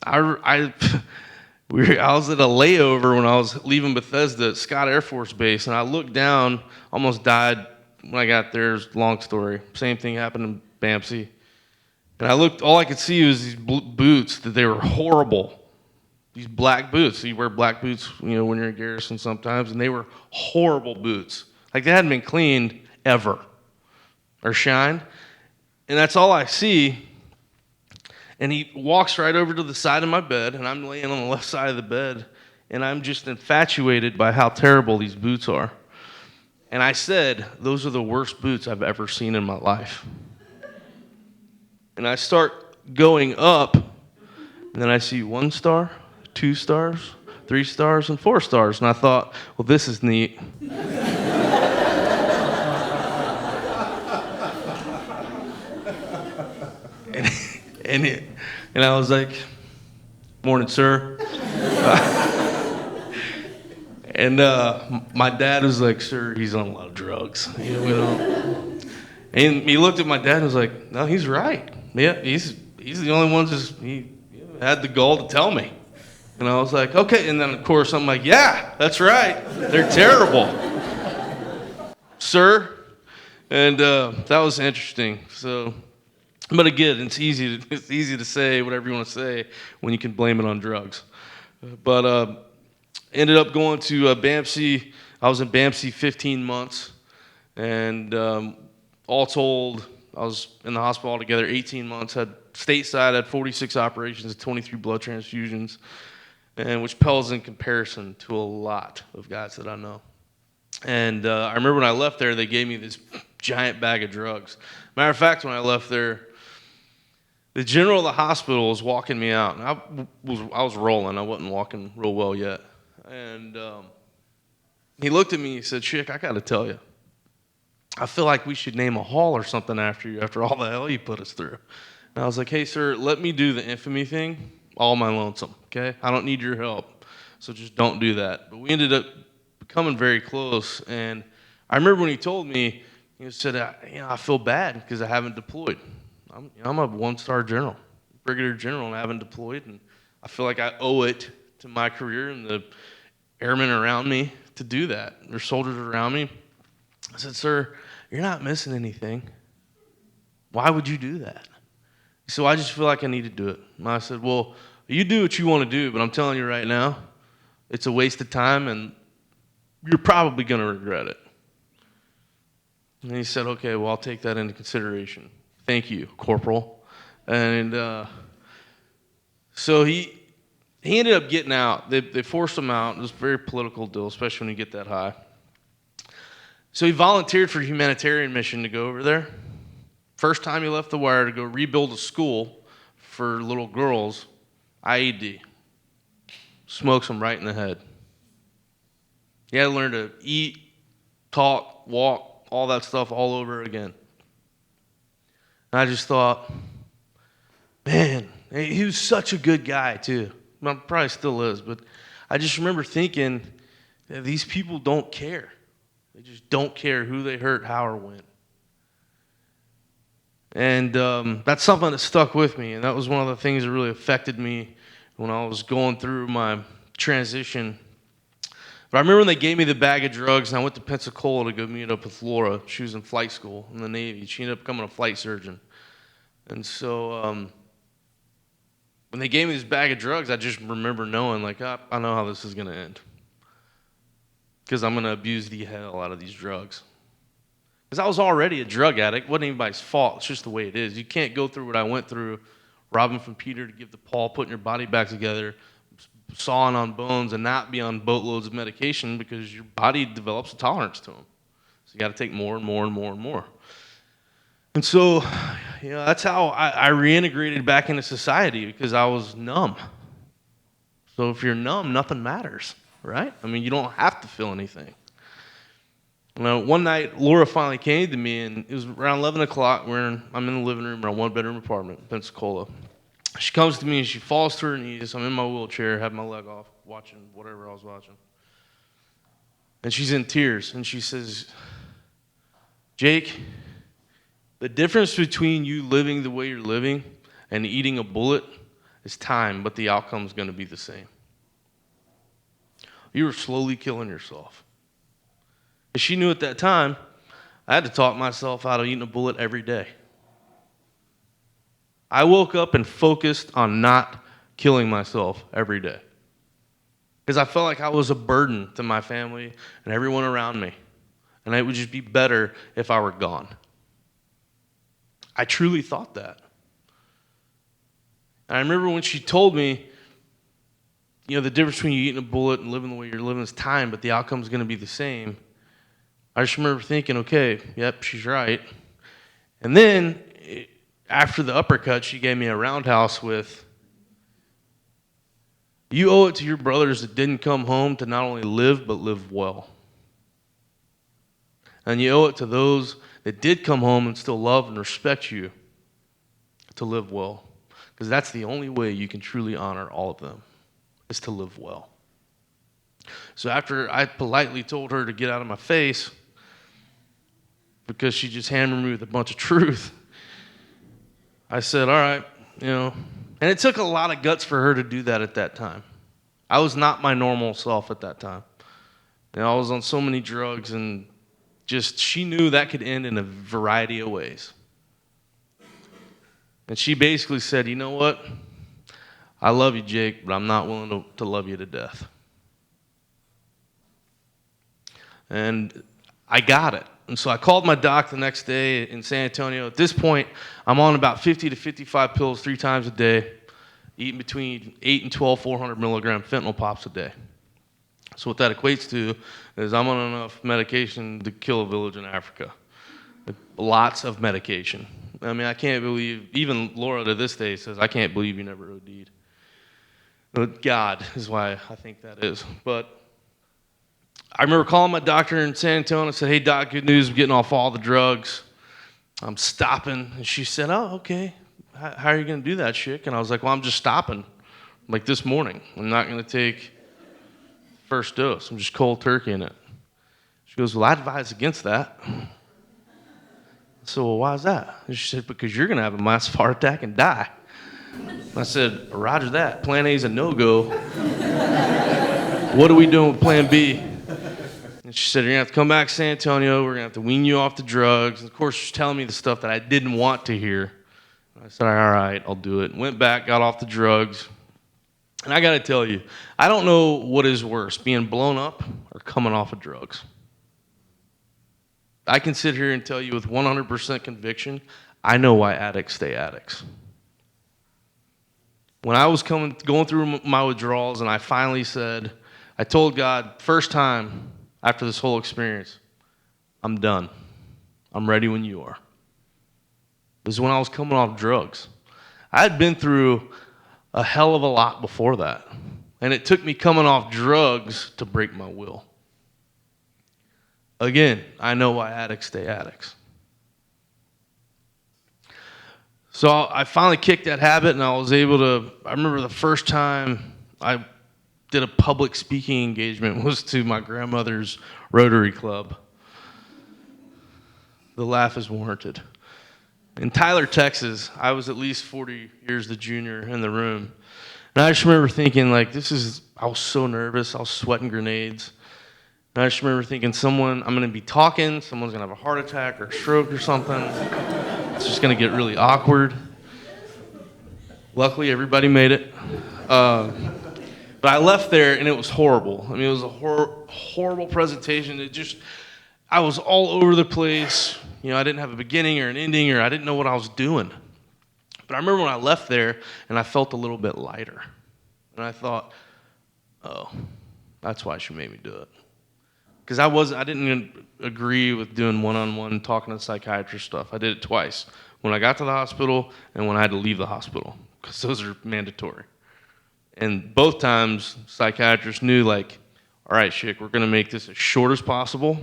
I was at a layover when I was leaving Bethesda at Scott Air Force Base, and I looked down, almost died when I got there. It's a long story. Same thing happened in BAMC. And I looked, all I could see was these boots, that they were horrible. These black boots. So you wear black boots, when you're in garrison sometimes, and they were horrible boots. Like they hadn't been cleaned ever or shined. And that's all I see. And he walks right over to the side of my bed, and I'm laying on the left side of the bed, and I'm just infatuated by how terrible these boots are. And I said, "Those are the worst boots I've ever seen in my life." And I start going up, and then I see 1 star, 2 stars, 3 stars, and 4 stars. And I thought, well, this is neat. And I was like, "Morning, sir." And my dad was like, "Sir, he's on a lot of drugs." And he looked at my dad and was like, "No, he's right. Yeah, he's the only one he had the gall to tell me." And I was like, "Okay." And then, of course, I'm like, "Yeah, that's right. They're terrible, sir." And that was interesting. So, but again, it's easy to say whatever you want to say when you can blame it on drugs. But ended up going to BAMC. I was in BAMC 15 months, and all told, I was in the hospital altogether 18 months, had stateside, had 46 operations, 23 blood transfusions, and which pales in comparison to a lot of guys that I know. And I remember when I left there, they gave me this giant bag of drugs. Matter of fact, when I left there, the general of the hospital was walking me out, and I was rolling. I wasn't walking real well yet. And he looked at me and he said, "Schick, I got to tell you, I feel like we should name a hall or something after you after all the hell you put us through." And I was like, "Hey, sir, let me do the infamy thing all my lonesome, okay? I don't need your help, so just don't do that." But we ended up becoming very close. And I remember when he told me, he said, I feel bad because I haven't deployed. I'm a one-star general, brigadier general, and I haven't deployed. And I feel like I owe it to my career and the airmen around me to do that. There's soldiers around me. I said, "Sir, you're not missing anything. Why would you do that?" He said, "Well, I just feel like I need to do it." And I said, "Well, you do what you want to do, but I'm telling you right now, it's a waste of time, and you're probably going to regret it." And he said, "Okay, well, I'll take that into consideration. Thank you, Corporal." And so he ended up getting out. They forced him out. It was a very political deal, especially when you get that high. So he volunteered for a humanitarian mission to go over there. First time he left the wire to go rebuild a school for little girls, IED. Smokes him right in the head. He had to learn to eat, talk, walk, all that stuff all over again. And I just thought, man, he was such a good guy too. Well, probably still is, but I just remember thinking, these people don't care. They just don't care who they hurt, how, or when. And that's something that stuck with me, and that was one of the things that really affected me when I was going through my transition. But I remember when they gave me the bag of drugs, and I went to Pensacola to go meet up with Laura. She was in flight school in the Navy. She ended up becoming a flight surgeon. And so when they gave me this bag of drugs, I just remember knowing, like, I know how this is going to end. Because I'm going to abuse the hell out of these drugs. Because I was already a drug addict. It wasn't anybody's fault. It's just the way it is. You can't go through what I went through, robbing from Peter to give to Paul, putting your body back together, sawing on bones, and not be on boatloads of medication because your body develops a tolerance to them. So you got to take more and more and more and more. And so, that's how I reintegrated back into society, because I was numb. So if you're numb, nothing matters, right? I mean, you don't have to feel anything. One night, Laura finally came to me, and it was around 11 o'clock. I'm in the living room in a one-bedroom apartment in Pensacola. She comes to me, and she falls to her knees. I'm in my wheelchair, have my leg off, watching whatever I was watching. And she's in tears, and she says, "Jake, the difference between you living the way you're living and eating a bullet is time, but the outcome's going to be the same. You were slowly killing yourself." And she knew at that time I had to talk myself out of eating a bullet every day. I woke up and focused on not killing myself every day, because I felt like I was a burden to my family and everyone around me, and it would just be better if I were gone. I truly thought that. And I remember when she told me, the difference between you eating a bullet and living the way you're living is time, but the outcome's going to be the same. I just remember thinking, okay, yep, she's right. And then, after the uppercut, she gave me a roundhouse with, "You owe it to your brothers that didn't come home to not only live, but live well. And you owe it to those that did come home and still love and respect you to live well. Because that's the only way you can truly honor all of them, is to live well." So after I politely told her to get out of my face, because she just hammered me with a bunch of truth, I said, "All right, And it took a lot of guts for her to do that at that time. I was not my normal self at that time. I was on so many drugs, and she knew that could end in a variety of ways. And she basically said, "You know what? I love you, Jake, but I'm not willing to love you to death." And I got it. And so I called my doc the next day in San Antonio. At this point, I'm on about 50 to 55 pills 3 times a day, eating between 8 and 12 400 milligram fentanyl pops a day. So what that equates to is I'm on enough medication to kill a village in Africa. Lots of medication. I mean, I can't believe, even Laura to this day says, I can't believe you never OD'd. But God is why I think that is. But I remember calling my doctor in San Antonio and said, hey, doc, good news, I'm getting off all the drugs. I'm stopping. And she said, oh, okay. How are you going to do that, Schick? And I was like, well, I'm just stopping. Like this morning. I'm not going to take first dose. I'm just cold turkey in it. She goes, well, I advise against that. So, well, why is that? And she said, because you're going to have a massive heart attack and die. I said, roger that. Plan A is a no-go. What are we doing with plan B? And she said, you're going to have to come back to San Antonio. We're going to have to wean you off the drugs. And of course, she's telling me the stuff that I didn't want to hear. I said, all right, I'll do it. Went back, got off the drugs. And I got to tell you, I don't know what is worse, being blown up or coming off of drugs. I can sit here and tell you with 100% conviction, I know why addicts stay addicts. When I was going through my withdrawals and I finally said, I told God, first time after this whole experience, I'm done. I'm ready when you are. This is when I was coming off drugs. I had been through a hell of a lot before that. And it took me coming off drugs to break my will. Again, I know why addicts stay addicts. So I finally kicked that habit, and I was able to, I remember the first time I did a public speaking engagement was to my grandmother's Rotary Club. The laugh is warranted. In Tyler, Texas, I was at least 40 years the junior in the room. And I just remember thinking, like, I was so nervous. I was sweating grenades. And I just remember thinking, I'm going to be talking, someone's going to have a heart attack or a stroke or something. It's just going to get really awkward. Luckily, everybody made it. But I left there, and it was horrible. I mean, it was a horrible presentation. I was all over the place. You know, I didn't have a beginning or an ending, or I didn't know what I was doing. But I remember when I left there, and I felt a little bit lighter. And I thought, oh, that's why she made me do it. Because I didn't even agree with doing one-on-one talking to psychiatrist stuff. I did it twice. When I got to the hospital and when I had to leave the hospital, because those are mandatory. And both times, psychiatrists knew, like, all right, Schick, we're going to make this as short as possible.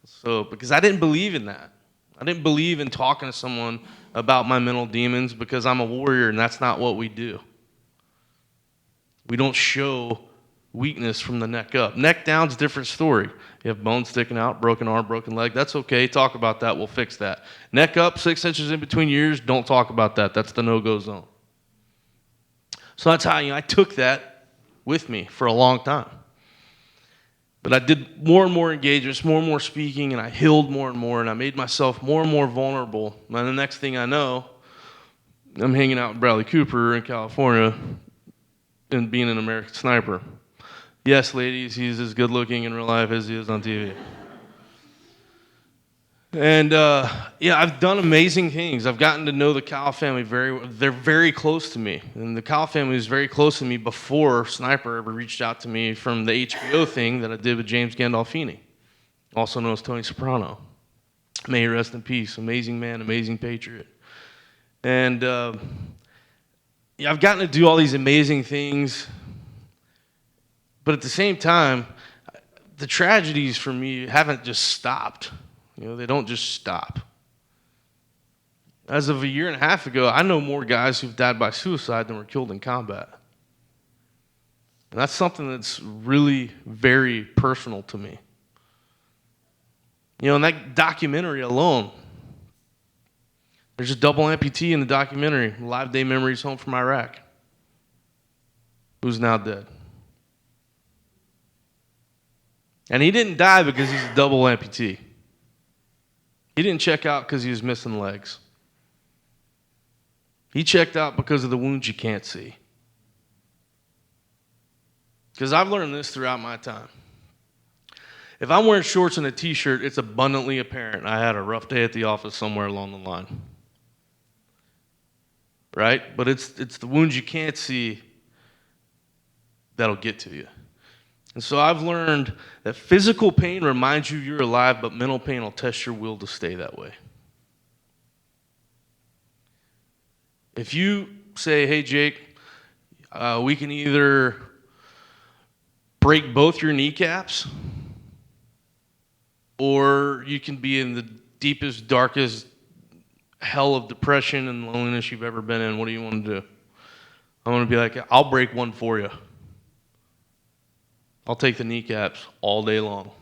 So, because I didn't believe in that. I didn't believe in talking to someone about my mental demons because I'm a warrior and that's not what we do. We don't show weakness from the neck up. Neck down's a different story. You have bones sticking out, broken arm, broken leg. That's okay. Talk about that. We'll fix that. Neck up, 6 inches in between your ears. Don't talk about that. That's the no-go zone. So that's how I took that with me for a long time. But I did more and more engagements, more and more speaking, and I healed more and more, and I made myself more and more vulnerable. And the next thing I know, I'm hanging out with Bradley Cooper in California and being an American Sniper. Yes, ladies, he's as good looking in real life as he is on TV. And I've done amazing things. I've gotten to know the Cal family they're very close to me. And the Cal family was very close to me before Sniper ever reached out to me from the HBO thing that I did with James Gandolfini, also known as Tony Soprano. May he rest in peace. Amazing man, amazing patriot. And I've gotten to do all these amazing things. But at the same time, the tragedies for me haven't just stopped. They don't just stop. As of a year and a half ago, I know more guys who've died by suicide than were killed in combat. And that's something that's really very personal to me. In that documentary alone, there's a double amputee in the documentary, Live Day Memories Home from Iraq, who's now dead. And he didn't die because he's a double amputee. He didn't check out because he was missing legs. He checked out because of the wounds you can't see. Because I've learned this throughout my time. If I'm wearing shorts and a t-shirt, it's abundantly apparent I had a rough day at the office somewhere along the line. Right? But it's the wounds you can't see that'll get to you. And so I've learned that physical pain reminds you you're alive, but mental pain will test your will to stay that way. If you say, hey, Jake, we can either break both your kneecaps, or you can be in the deepest, darkest hell of depression and loneliness you've ever been in, what do you want to do? I'm going to be like, I'll break one for you. I'll take the kneecaps all day long.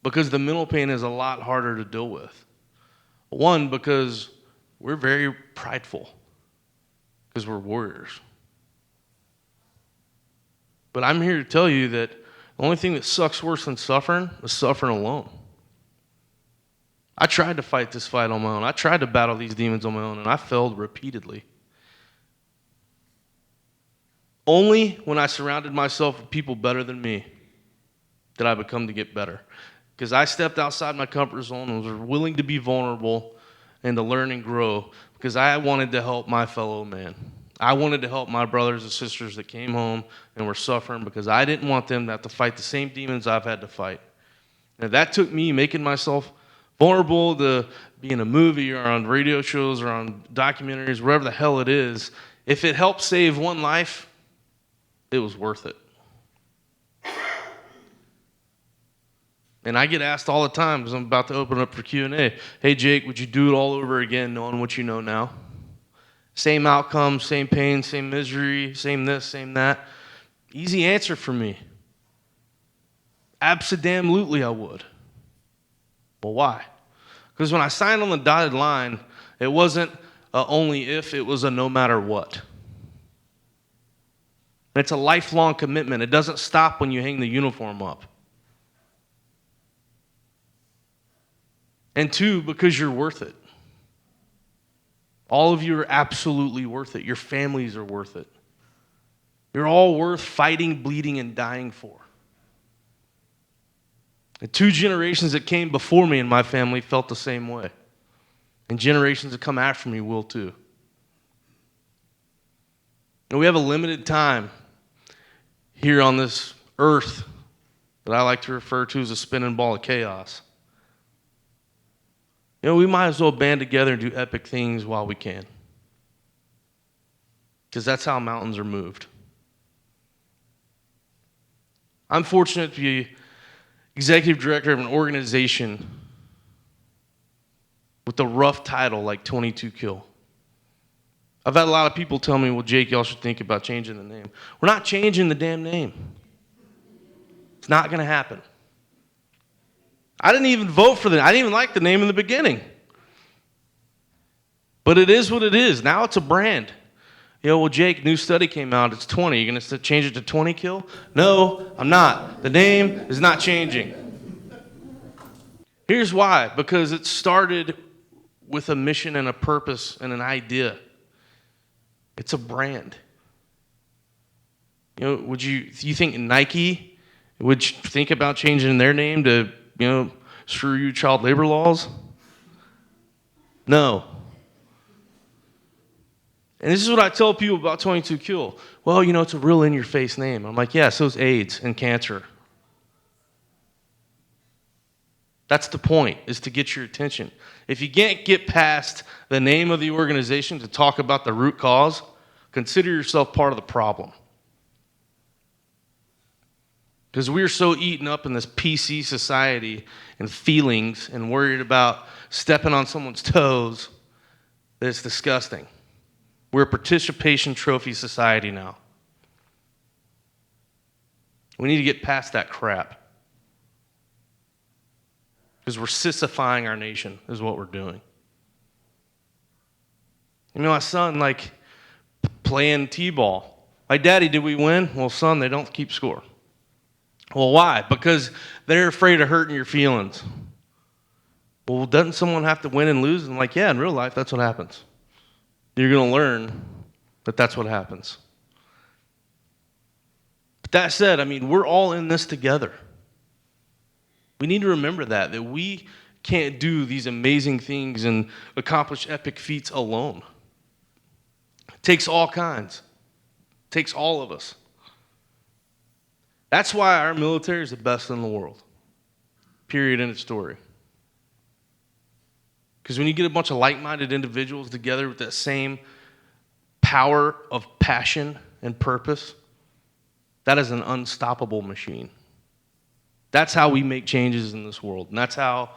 Because the mental pain is a lot harder to deal with. One, because we're very prideful. Because we're warriors. But I'm here to tell you that the only thing that sucks worse than suffering is suffering alone. I tried to fight this fight on my own. I tried to battle these demons on my own, and I failed repeatedly. Only when I surrounded myself with people better than me did I become to get better. Because I stepped outside my comfort zone and was willing to be vulnerable and to learn and grow because I wanted to help my fellow man. I wanted to help my brothers and sisters that came home and were suffering because I didn't want them to have to fight the same demons I've had to fight. And that took me making myself vulnerable to be in a movie or on radio shows or on documentaries, wherever the hell it is. If it helped save one life, it was worth it. And I get asked all the time because I'm about to open up for Q&A. Hey, Jake, would you do it all over again knowing what you know now? Same outcome, same pain, same misery, same this, same that. Easy answer for me. Abso-damn-lutely I would. Well, why? Because when I signed on the dotted line, it wasn't only if, it was a no matter what. And it's a lifelong commitment. It doesn't stop when you hang the uniform up. And two, because you're worth it. All of you are absolutely worth it. Your families are worth it. You're all worth fighting, bleeding, and dying for. The 2 generations that came before me in my family felt the same way. And generations that come after me will too. And we have a limited time here on this earth that I like to refer to as a spinning ball of chaos. You know, we might as well band together and do epic things while we can. Because that's how mountains are moved. I'm fortunate to be executive director of an organization with a rough title like 22 Kill. I've had a lot of people tell me, well, Jake, y'all should think about changing the name. We're not changing the damn name. It's not going to happen. I didn't even vote for I didn't even like the name in the beginning. But it is what it is. Now it's a brand. You know, well, Jake, new study came out. It's 20. You're going to change it to 20 Kill? No, I'm not. The name is not changing. Here's why. Because it started with a mission and a purpose and an idea. It's a brand. You know, you think Nike would think about changing their name to, screw you child labor laws? No. And this is what I tell people about 22 Kill. Well, it's a real in-your-face name. I'm like, yeah, so is AIDS and cancer. That's the point, is to get your attention. If you can't get past the name of the organization to talk about the root cause, consider yourself part of the problem. Because we're so eaten up in this PC society and feelings and worried about stepping on someone's toes that it's disgusting. We're a participation trophy society now. We need to get past that crap. Because we're sissifying our nation is what we're doing. My son, playing t-ball. Like, Daddy, did we win? Well, son, they don't keep score. Well, why? Because they're afraid of hurting your feelings. Well, doesn't someone have to win and lose? And yeah, in real life, that's what happens. You're going to learn that that's what happens. That said, I mean, we're all in this together. We need to remember that we can't do these amazing things and accomplish epic feats alone. It takes all kinds. It takes all of us. That's why our military is the best in the world. Period, end of story. Because when you get a bunch of like-minded individuals together with that same power of passion and purpose, that is an unstoppable machine. That's how we make changes in this world. And that's how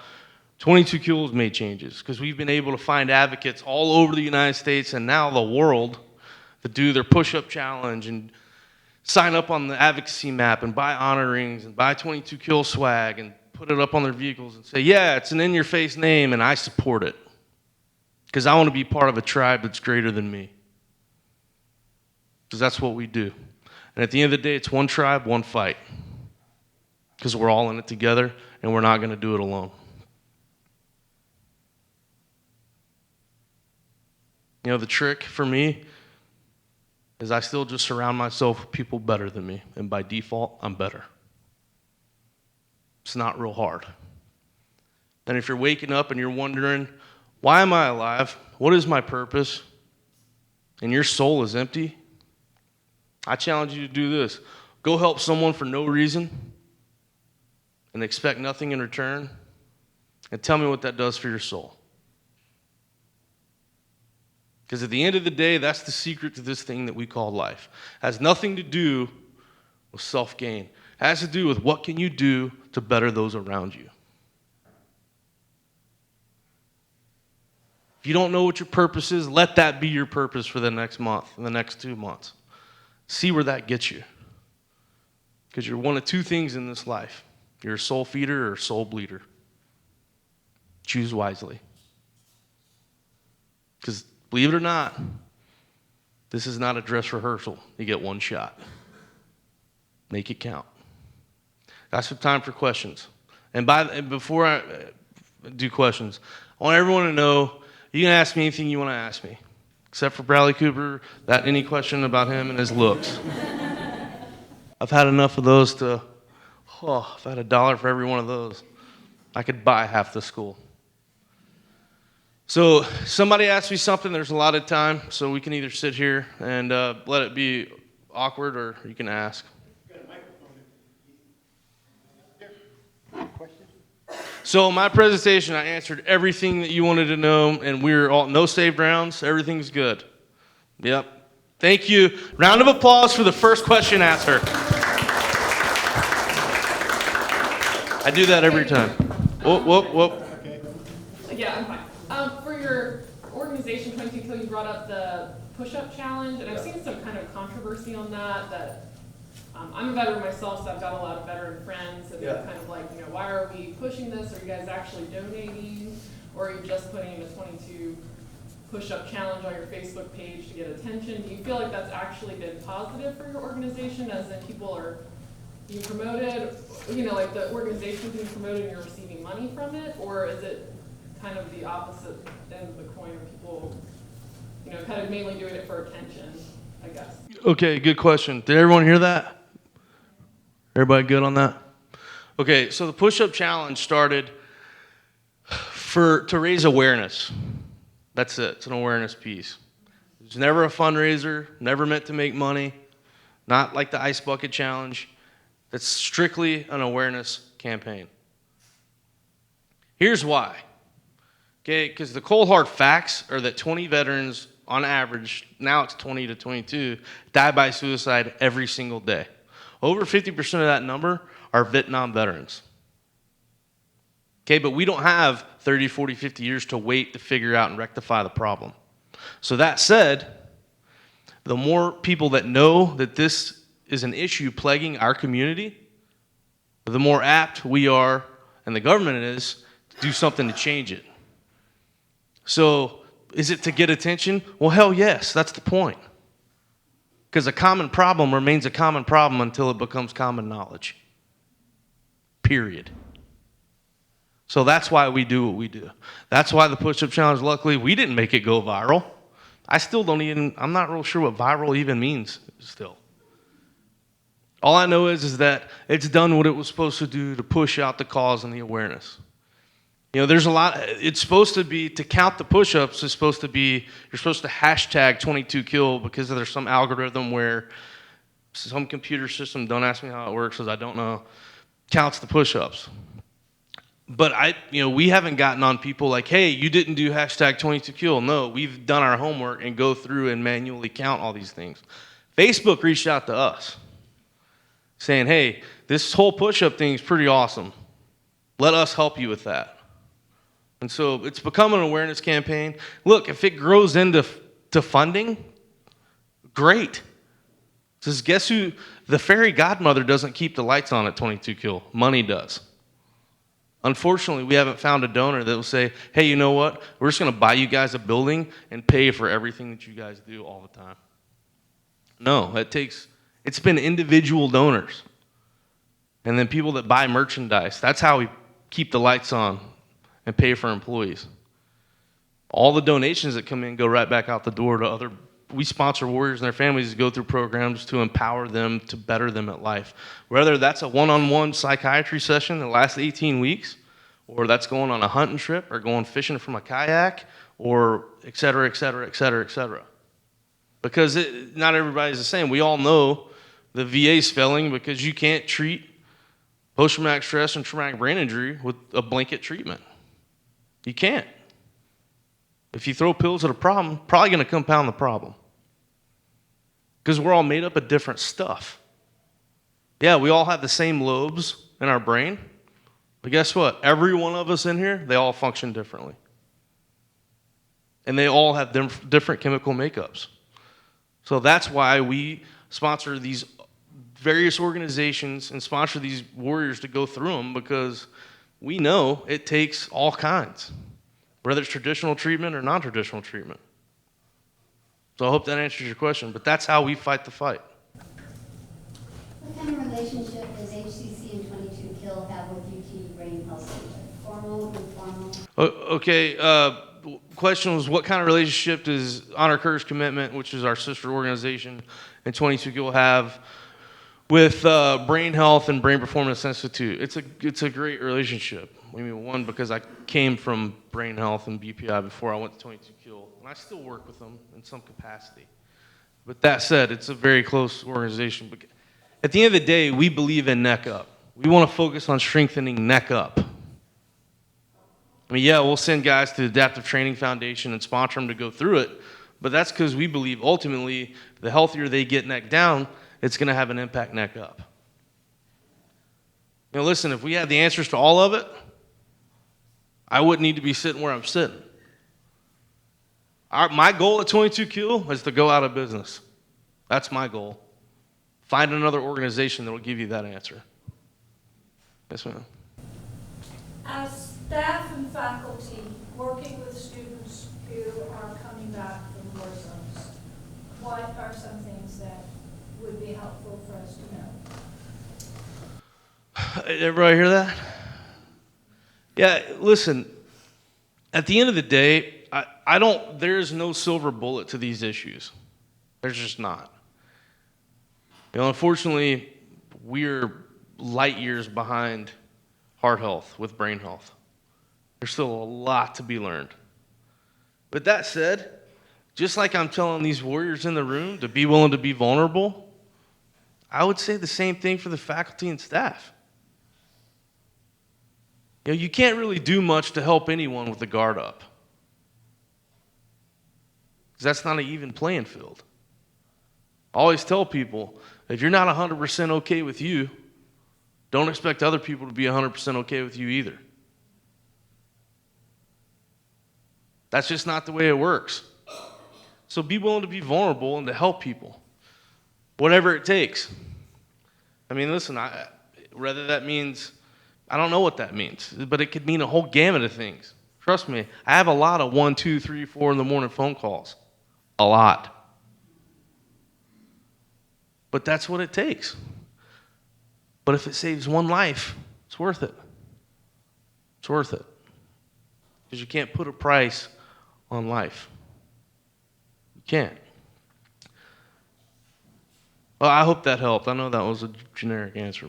22 Kills made changes. Because we've been able to find advocates all over the United States and now the world that do their push-up challenge and sign up on the advocacy map and buy honor rings and buy 22 Kill swag and put it up on their vehicles and say, yeah, it's an in-your-face name and I support it. Because I want to be part of a tribe that's greater than me. Because that's what we do. And at the end of the day, it's one tribe, one fight. Because we're all in it together and we're not going to do it alone. You know, the trick for me is I still just surround myself with people better than me. And by default, I'm better. It's not real hard. And if you're waking up and you're wondering, why am I alive? What is my purpose? And your soul is empty, I challenge you to do this. Go help someone for no reason and expect nothing in return. And tell me what that does for your soul. Because at the end of the day, that's the secret to this thing that we call life. It has nothing to do with self-gain. It has to do with what can you do to better those around you. If you don't know what your purpose is, let that be your purpose for the next month and the next 2 months. See where that gets you. Because you're one of two things in this life. You're a soul feeder or a soul bleeder. Choose wisely. Because believe it or not, this is not a dress rehearsal. You get one shot. Make it count. Got some time for questions. And before I do questions, I want everyone to know you can ask me anything you want to ask me. Except for Bradley Cooper, any question about him and his looks. I've had enough of those if I had $1 for every one of those, I could buy half the school. So somebody asks me something, there's a lot of time, so we can either sit here and let it be awkward or you can ask. So my presentation, I answered everything that you wanted to know, and we're all no saved rounds. Everything's good. Yep. Thank you. Round of applause for the first question answer. I do that every time. Whoop, whoop, whoop. Yeah, I'm fine. For your organization, 22 Kill, you brought up the push-up challenge, and I've seen some kind of controversy on that I'm a veteran myself, so I've got a lot of veteran friends, and they're kind of like, why are we pushing this? Are you guys actually donating? Or are you just putting a 22 push-up challenge on your Facebook page to get attention? Do you feel like that's actually been positive for your organization, as in people are being promoted, like the organization being promoted and you're receiving money from it? Or is it kind of the opposite end of the coin, where people, kind of mainly doing it for attention, I guess? Okay, good question. Did everyone hear that? Everybody good on that? Okay, so the push-up challenge started to raise awareness. That's it. It's an awareness piece. It's never a fundraiser, never meant to make money, not like the ice bucket challenge. It's strictly an awareness campaign. Here's why. Okay, because the cold hard facts are that 20 veterans on average, now it's 20 to 22, die by suicide every single day. Over 50% of that number are Vietnam veterans. Okay, but we don't have 30, 40, 50 years to wait to figure out and rectify the problem. So that said, the more people that know that this is an issue plaguing our community, the more apt we are, and the government is, to do something to change it. So, is it to get attention? Well, hell yes, that's the point. Because a common problem remains a common problem until it becomes common knowledge. Period. So that's why we do what we do. That's why the push-up challenge, luckily, we didn't make it go viral. I'm not real sure what viral even means still. All I know is that it's done what it was supposed to do to push out the cause and the awareness. You know, there's a lot, it's supposed to be, to count the push-ups is supposed to be, you're supposed to hashtag 22kill because there's some algorithm where some computer system, don't ask me how it works because I don't know, counts the push-ups. But we haven't gotten on people like, hey, you didn't do hashtag 22kill. No, we've done our homework and go through and manually count all these things. Facebook reached out to us saying, hey, this whole push-up thing is pretty awesome. Let us help you with that. And so it's become an awareness campaign. Look, if it grows into funding, great. Because guess who? The fairy godmother doesn't keep the lights on at 22kill. Money does. Unfortunately, we haven't found a donor that will say, hey, you know what? We're just going to buy you guys a building and pay for everything that you guys do all the time. No, it's been individual donors. And then people that buy merchandise. That's how we keep the lights on and pay for employees. All the donations that come in go right back out the door to other. We sponsor warriors and their families to go through programs to empower them, to better them at life. Whether that's a one-on-one psychiatry session that lasts 18 weeks, or that's going on a hunting trip, or going fishing from a kayak, or et cetera, et cetera, et cetera, et cetera. Because not everybody's the same. We all know the VA's failing because you can't treat post-traumatic stress and traumatic brain injury with a blanket treatment. You can't. If you throw pills at a problem, probably going to compound the problem. Because we're all made up of different stuff. Yeah, we all have the same lobes in our brain. But guess what? Every one of us in here, they all function differently. And they all have different chemical makeups. So that's why we sponsor these various organizations and sponsor these warriors to go through them, because we know it takes all kinds, whether it's traditional treatment or non-traditional treatment. So I hope that answers your question, but that's how we fight the fight. What kind of relationship does HCC and 22kill have with UT Brain Health Center? Formal, informal? Okay, question was, what kind of relationship does Honor Courage Commitment, which is our sister organization, and 22kill have with Brain Health and Brain Performance Institute? It's a great relationship. I mean, one, because I came from Brain Health and BPI before I went to 22kill, and I still work with them in some capacity. But that said, it's a very close organization. But at the end of the day, we believe in neck up. We want to focus on strengthening neck up. I mean, yeah, we'll send guys to the Adaptive Training Foundation and sponsor them to go through it, but that's because we believe ultimately the healthier they get neck down, it's going to have an impact neck up. You know, listen, if we had the answers to all of it, I wouldn't need to be sitting where I'm sitting. My goal at 22kill is to go out of business. That's my goal. Find another organization that will give you that answer. Yes, ma'am. As staff and faculty working with students who are coming back from war zones, what are some things that would be helpful for us to know? Everybody hear that? Yeah, listen, at the end of the day, there's no silver bullet to these issues. There's just not. You know, unfortunately, we're light years behind heart health with brain health. There's still a lot to be learned. But that said, just like I'm telling these warriors in the room to be willing to be vulnerable, I would say the same thing for the faculty and staff. You know, you can't really do much to help anyone with the guard up, because that's not an even playing field. I always tell people, if you're not 100% okay with you, don't expect other people to be 100% okay with you either. That's just not the way it works. So be willing to be vulnerable and to help people, whatever it takes. I mean, listen, whether that means, I don't know what that means, but it could mean a whole gamut of things. Trust me, I have a lot of 1, 2, 3, 4 in the morning phone calls. A lot. But that's what it takes. But if it saves one life, it's worth it. It's worth it. Because you can't put a price on life. You can't. Well, I hope that helped. I know that was a generic answer.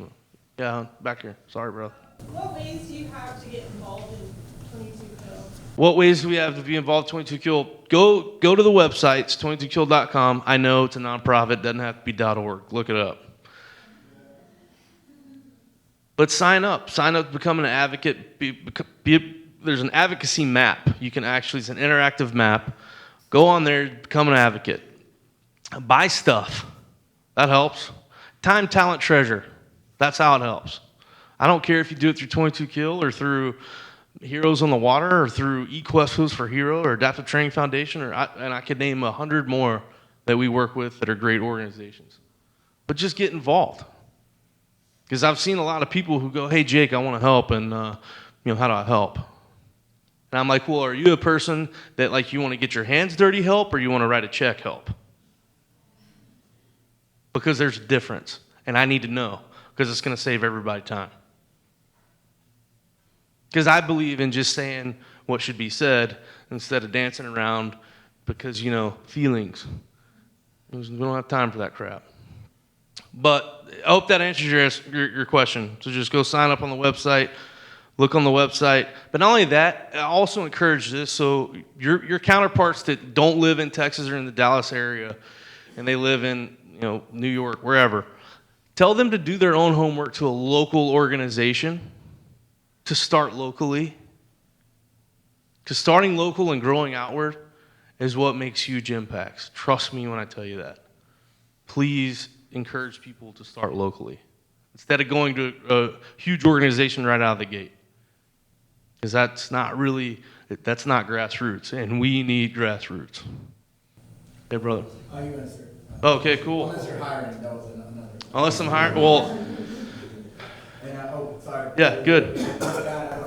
Yeah, back here. Sorry, bro. What ways do you have to get involved in 22 Kill? What ways do we have to be involved in 22 Kill? Go to the website, it's 22kill.com. I know it's a nonprofit, doesn't have to be .org. Look it up. But sign up. Sign up to become an advocate. There's an advocacy map. You can actually, it's an interactive map. Go on there, become an advocate. Buy stuff. That helps. Time, talent, treasure. That's how it helps. I don't care if you do it through 22 Kill or through Heroes on the Water or through eQuest Hooves for Hero or Adaptive Training Foundation, and I could name 100 more that we work with that are great organizations. But just get involved. Because I've seen a lot of people who go, hey, Jake, I want to help, and how do I help? And I'm like, well, are you a person that like you want to get your hands dirty help or you want to write a check help? Because there's a difference, and I need to know because it's going to save everybody time. Because I believe in just saying what should be said instead of dancing around because, feelings. We don't have time for that crap. But I hope that answers your question. So just go sign up on the website, look on the website. But not only that, I also encourage this. So your counterparts that don't live in Texas or in the Dallas area, and they live in New York, wherever, tell them to do their own homework to a local organization, to start locally. Because starting local and growing outward is what makes huge impacts. Trust me when I tell you that. Please encourage people to start locally instead of going to a huge organization right out of the gate. Because that's not grassroots, and we need grassroots. Hey, brother. You answered. Okay, cool. Unless you're hiring, that was another. Unless I'm hiring, well. And sorry. Yeah, good.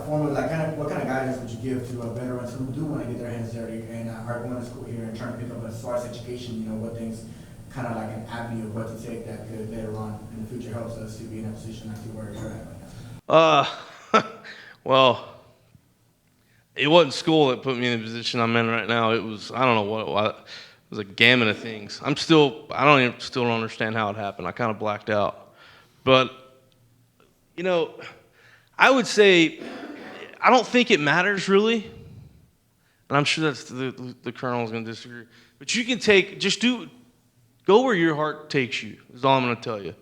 What kind of guidance would you give to veterans who do want to get their hands dirty and are going to school here and trying to pick up as far as education? What things, kind of like an avenue of what to take that could later on in the future helps us to be in a position like where you're at right now? Well, it wasn't school that put me in the position I'm in right now. It was, I don't know what it was. It was a gamut of things. I still don't understand how it happened. I kind of blacked out. But, I would say, I don't think it matters really. And I'm sure that's the colonel's going to disagree. But you can go where your heart takes you, is all I'm going to tell you.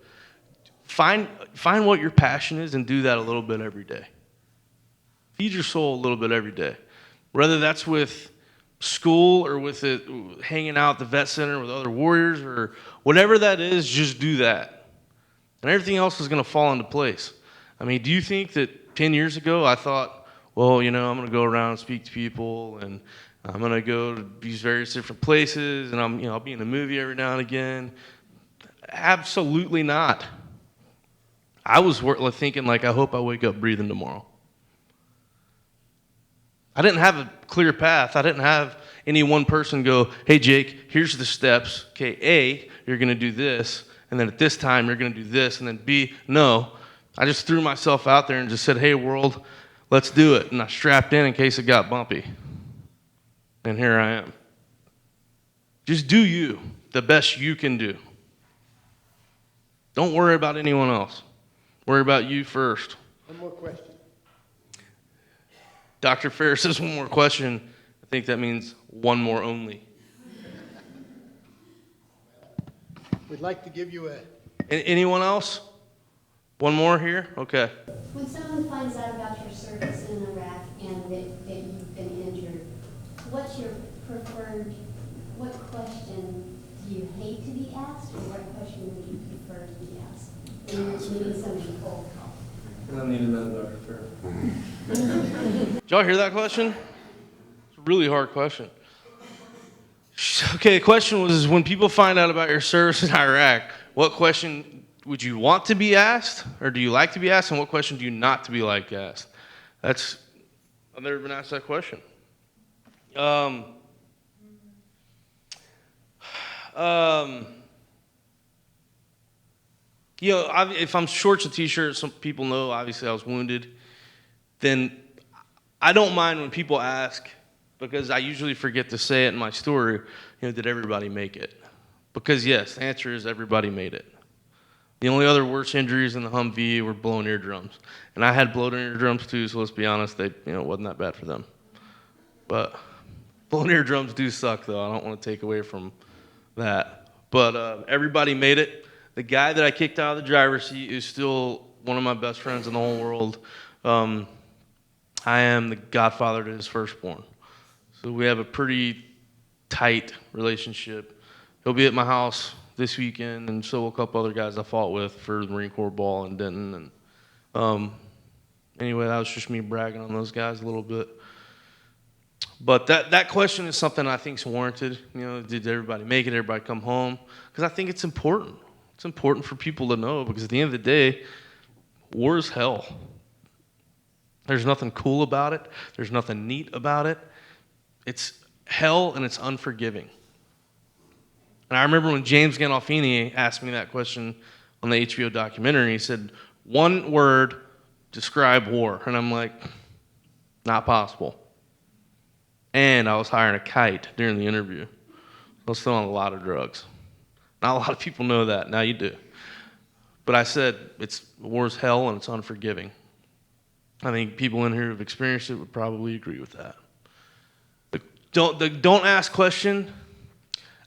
Find what your passion is and do that a little bit every day. Feed your soul a little bit every day. Whether that's with school or with it hanging out at the vet center with other warriors or whatever that is, just do that. And everything else is going to fall into place. I mean, do you think that 10 years ago I thought, well, I'm going to go around and speak to people and I'm going to go to these various different places and I'll be in a movie every now and again? Absolutely not. I was thinking I hope I wake up breathing tomorrow. I didn't have a clear path. I didn't have any one person go, hey, Jake, here's the steps. Okay, A, you're going to do this. And then at this time, you're going to do this. And then B, no. I just threw myself out there and just said, hey, world, let's do it. And I strapped in case it got bumpy. And here I am. Just do you, the best you can do. Don't worry about anyone else. Worry about you first. One more question. Dr. Ferris says one more question. I think that means one more only. We'd like to give you Anyone else? One more here? Okay. When someone finds out about your service in Iraq and that you've been injured, what's your what question do you hate to be asked, or what question would you prefer to be asked when you're meeting somebody cold call? I need another Dr. Ferris. Did y'all hear that question? It's a really hard question. Okay, the question was, when people find out about your service in Iraq, what question would you want to be asked, or do you like to be asked, and what question do you not to be asked? I've never been asked that question. If I'm shorts and t-shirts, some people know, obviously I was wounded, then I don't mind when people ask, because I usually forget to say it in my story, did everybody make it? Because yes, the answer is everybody made it. The only other worse injuries in the Humvee were blown eardrums. And I had blown eardrums too, so let's be honest, it wasn't that bad for them. But blown eardrums do suck, though. I don't want to take away from that. But everybody made it. The guy that I kicked out of the driver's seat is still one of my best friends in the whole world. I am the godfather to his firstborn. So we have a pretty tight relationship. He'll be at my house this weekend, and so will a couple other guys I fought with for the Marine Corps ball in Denton. And anyway, that was just me bragging on those guys a little bit. But that question is something I think is warranted. Did everybody make it? Everybody come home? Because I think it's important. It's important for people to know, because at the end of the day, war is hell. There's nothing cool about it. There's nothing neat about it. It's hell, and it's unforgiving. And I remember when James Gandolfini asked me that question on the HBO documentary. He said, one word, describe war. And I'm like, not possible. And I was hiring a kite during the interview. I was throwing a lot of drugs. Not a lot of people know that. Now you do. But I said, war's hell, and it's unforgiving. I think people in here who've experienced it would probably agree with that. The don't ask question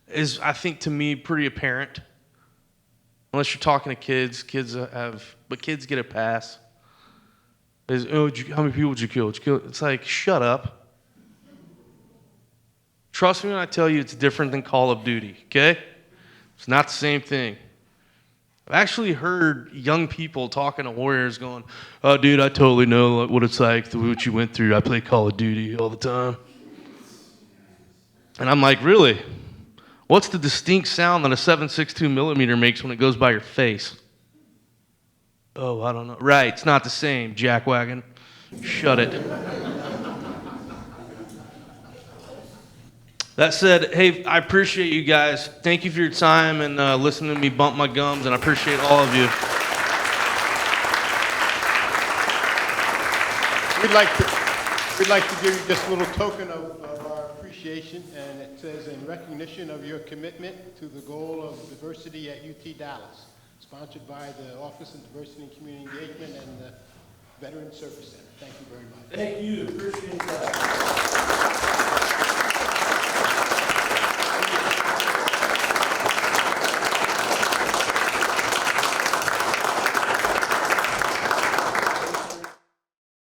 is, I think, to me, pretty apparent. Unless you're talking to kids, but kids get a pass. How many people did you kill? It's like, shut up. Trust me when I tell you it's different than Call of Duty, okay? It's not the same thing. I've actually heard young people talking to warriors going, oh, dude, I totally know what it's like, what you went through. I play Call of Duty all the time. And I'm like, really? What's the distinct sound that a 7.62 millimeter makes when it goes by your face? Oh, I don't know. Right, it's not the same, jackwagon. Shut it. That said, hey, I appreciate you guys. Thank you for your time and listening to me bump my gums, and I appreciate all of you. We'd like to give you just a little token of our appreciation, and it says, in recognition of your commitment to the goal of diversity at UT Dallas, sponsored by the Office of Diversity and Community Engagement and the Veteran Service Center. Thank you very much. Thank you. Appreciate that.